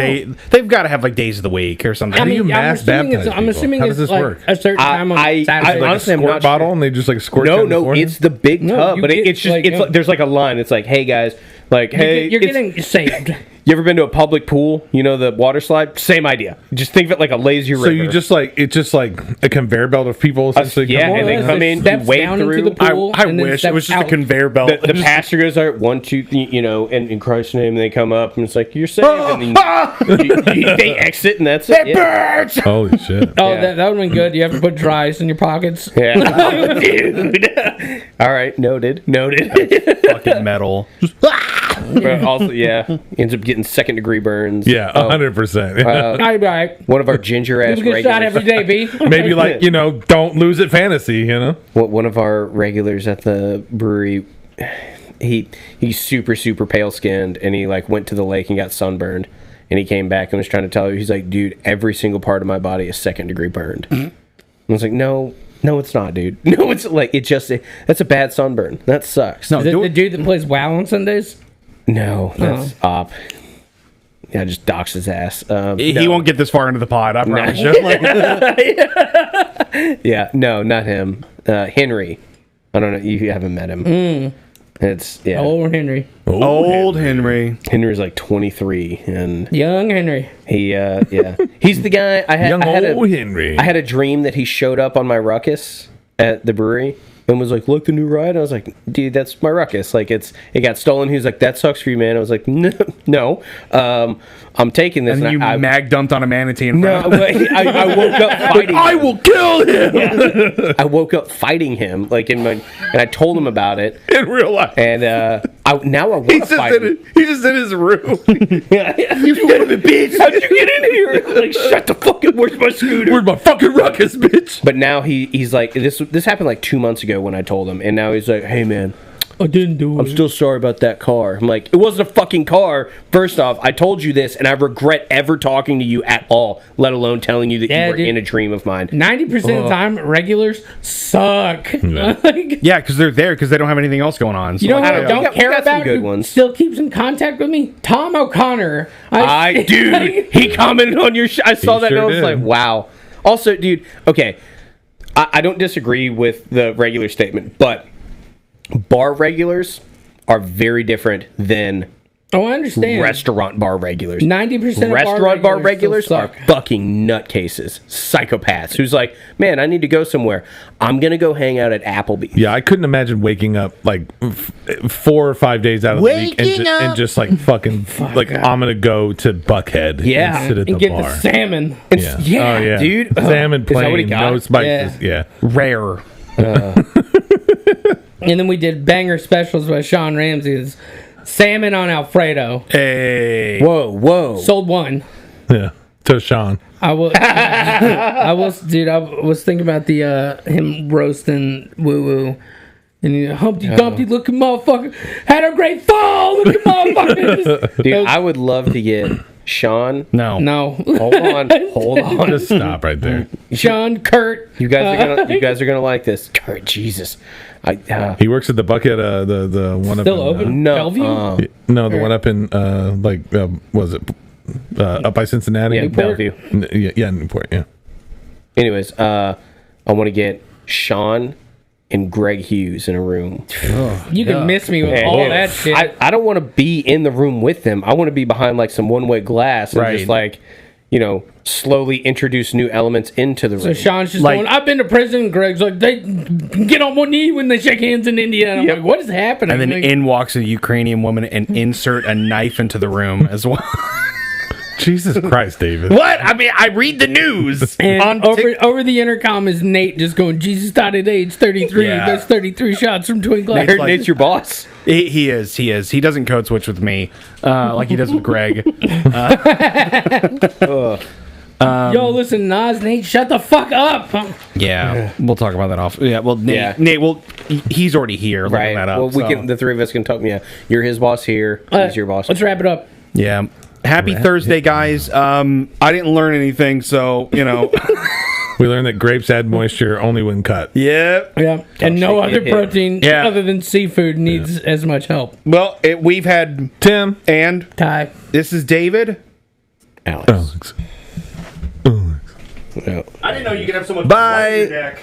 they've got to have like days of the week or something. How do you mass baptize I'm people? assuming How it's does this like work? a certain time on I Saturday. honestly am squirt not bottle sure. and they just like squirt. you No, in the no, forehead? it's the big No, tub, you but get, it's just like, it's like, there's like a line. It's like, hey guys, like hey, You're it's- getting saved. You ever been to a public pool? You know the water slide? Same idea. Just think of it like a lazy river. So you just like it's just like a conveyor belt of people essentially. yeah, coming and they in? come in, you steps wade down through. into the pool. I and then wish it steps was just out. a conveyor belt. The pastor goes, all right, 1, 2, you know, and in Christ's name they come up and it's like you're saved, and then they exit and that's it. Yeah. Holy shit! Oh, Yeah. that would have been good. You have to put dry ice in your pockets. Yeah. Oh, dude. All right, noted. Fucking metal. But also, yeah, ends up getting second-degree burns. Yeah, Oh, 100%. All right. one of our ginger ass You get shot regulars. every day, B. Maybe like don't lose at fantasy. You know. One of our regulars at the brewery, he's super pale skinned, and he like went to the lake and got sunburned, and he came back and was trying to tell you, he's like, dude, every single part of my body is second-degree burned. I was like, no, it's not, dude. No, it's like that's a bad sunburn. That sucks. No, The dude that plays WoW on Sundays? No, that's op. Yeah, just dox his ass. He No. won't get this far into the pod. I promise you. Like, Yeah, no, not him. Henry. I don't know. You haven't met him. It's yeah. Old Henry. old Henry. Henry's like 23, and Young Henry. he yeah, he's the guy. Young I had old Henry. I had a dream that he showed up on my Ruckus at the brewery and was like, "Look, the new ride." I was like, "Dude, that's my Ruckus. Like, it got stolen." He was like, "That sucks for you, man." I was like, "No, I'm taking this." And you I mag dumped on a manatee in no, front of him. but I woke up fighting. I will kill him I woke up fighting him, like and I told him about it, in real life. and I want He's to just fight him. he's just in his room. You son of a bitch! How'd you get in here? Like, shut the fuck up! Where's my scooter? Where's my fucking ruckus, bitch? But now he's like, this happened like 2 months ago when I told him, and now he's like, hey man, I didn't do I'm still sorry about that car. I'm like, it wasn't a fucking car. First off, I told you this, and I regret ever talking to you at all, let alone telling you that Yeah, you were dude. in a dream of mine. 90% of the time, regulars suck. Like, Yeah, because they're there because they don't have anything else going on. So you know like, what I we don't got care some about? good who ones. Still keeps in contact with me? Tom O'Connor. Dude, he commented on your I saw He that and I sure was did. like, wow. Also, dude, okay, I don't disagree with the regular statement, but bar regulars are very different than Oh, I understand. Restaurant bar regulars. 90% of Restaurant bar regulars still are suck. fucking nutcases, psychopaths. Who's like, man, I need to go somewhere. I'm gonna go hang out at Applebee's. Yeah, I couldn't imagine waking up like 4 or 5 days out of the week and just like fucking like I'm gonna go to Buckhead. Yeah, and sit at And the get bar. the salmon. Yeah, Oh, yeah, dude. Salmon Is that what he plain, got? no spices. Yeah. Rare. And then we did banger specials by Sean Ramsey's salmon on Alfredo. Hey. Whoa. Sold one. Yeah. To Sean. I was, dude. I was thinking about the him roasting Woo Woo, and he, Humpty Dumpty looking motherfucker had a great fall. Looking motherfucker. Dude, I would love to get Sean. No. No, Hold on. Just stop right there. Sean, Kurt. You guys are gonna like this. Kurt, Jesus. He works at the Bucket, the one up Still in, open? No. Bellevue? no, the one up in was it up by Cincinnati? Yeah, Newport? Bellevue. Yeah, Newport. Yeah. Anyways, I want to get Sean and Greg Hughes in a room. You can miss me with all that shit. I don't want to be in the room with them. I want to be behind like some one-way glass and just Right. like, slowly introduce new elements into the room. So Sean's just Like- going, I've been to prison. Greg's like, they get on one knee when they shake hands in India. And I'm like, what is happening? And then Like, in walks a Ukrainian woman and insert a knife into the room as well. Jesus Christ, David. What? I mean, I read the news. and on over the intercom is Nate just going, Jesus died at age 33. Yeah. That's 33 shots from Twin I Glass. heard like- Nate's your boss. He is. He doesn't code switch with me like he does with Greg. Yo, listen, Nas, Nate, shut the fuck up. Yeah, we'll talk about that off. Yeah, well, Nate, Yeah. Nate, well, he's already here looking Right. that up. Well, so. the three of us can talk. Yeah, you're his boss here. He's your boss. Let's wrap it up. Yeah. Happy Thursday, guys. I didn't learn anything, so We learned that grapes add moisture only when cut. Yep. Yeah. And no shake other it, hit. protein Yeah. other than seafood needs as much help. Well, we've had Tim. and Ty. this is David. Alex. Alex. No. I didn't know you could have so much Bye. blood in your neck.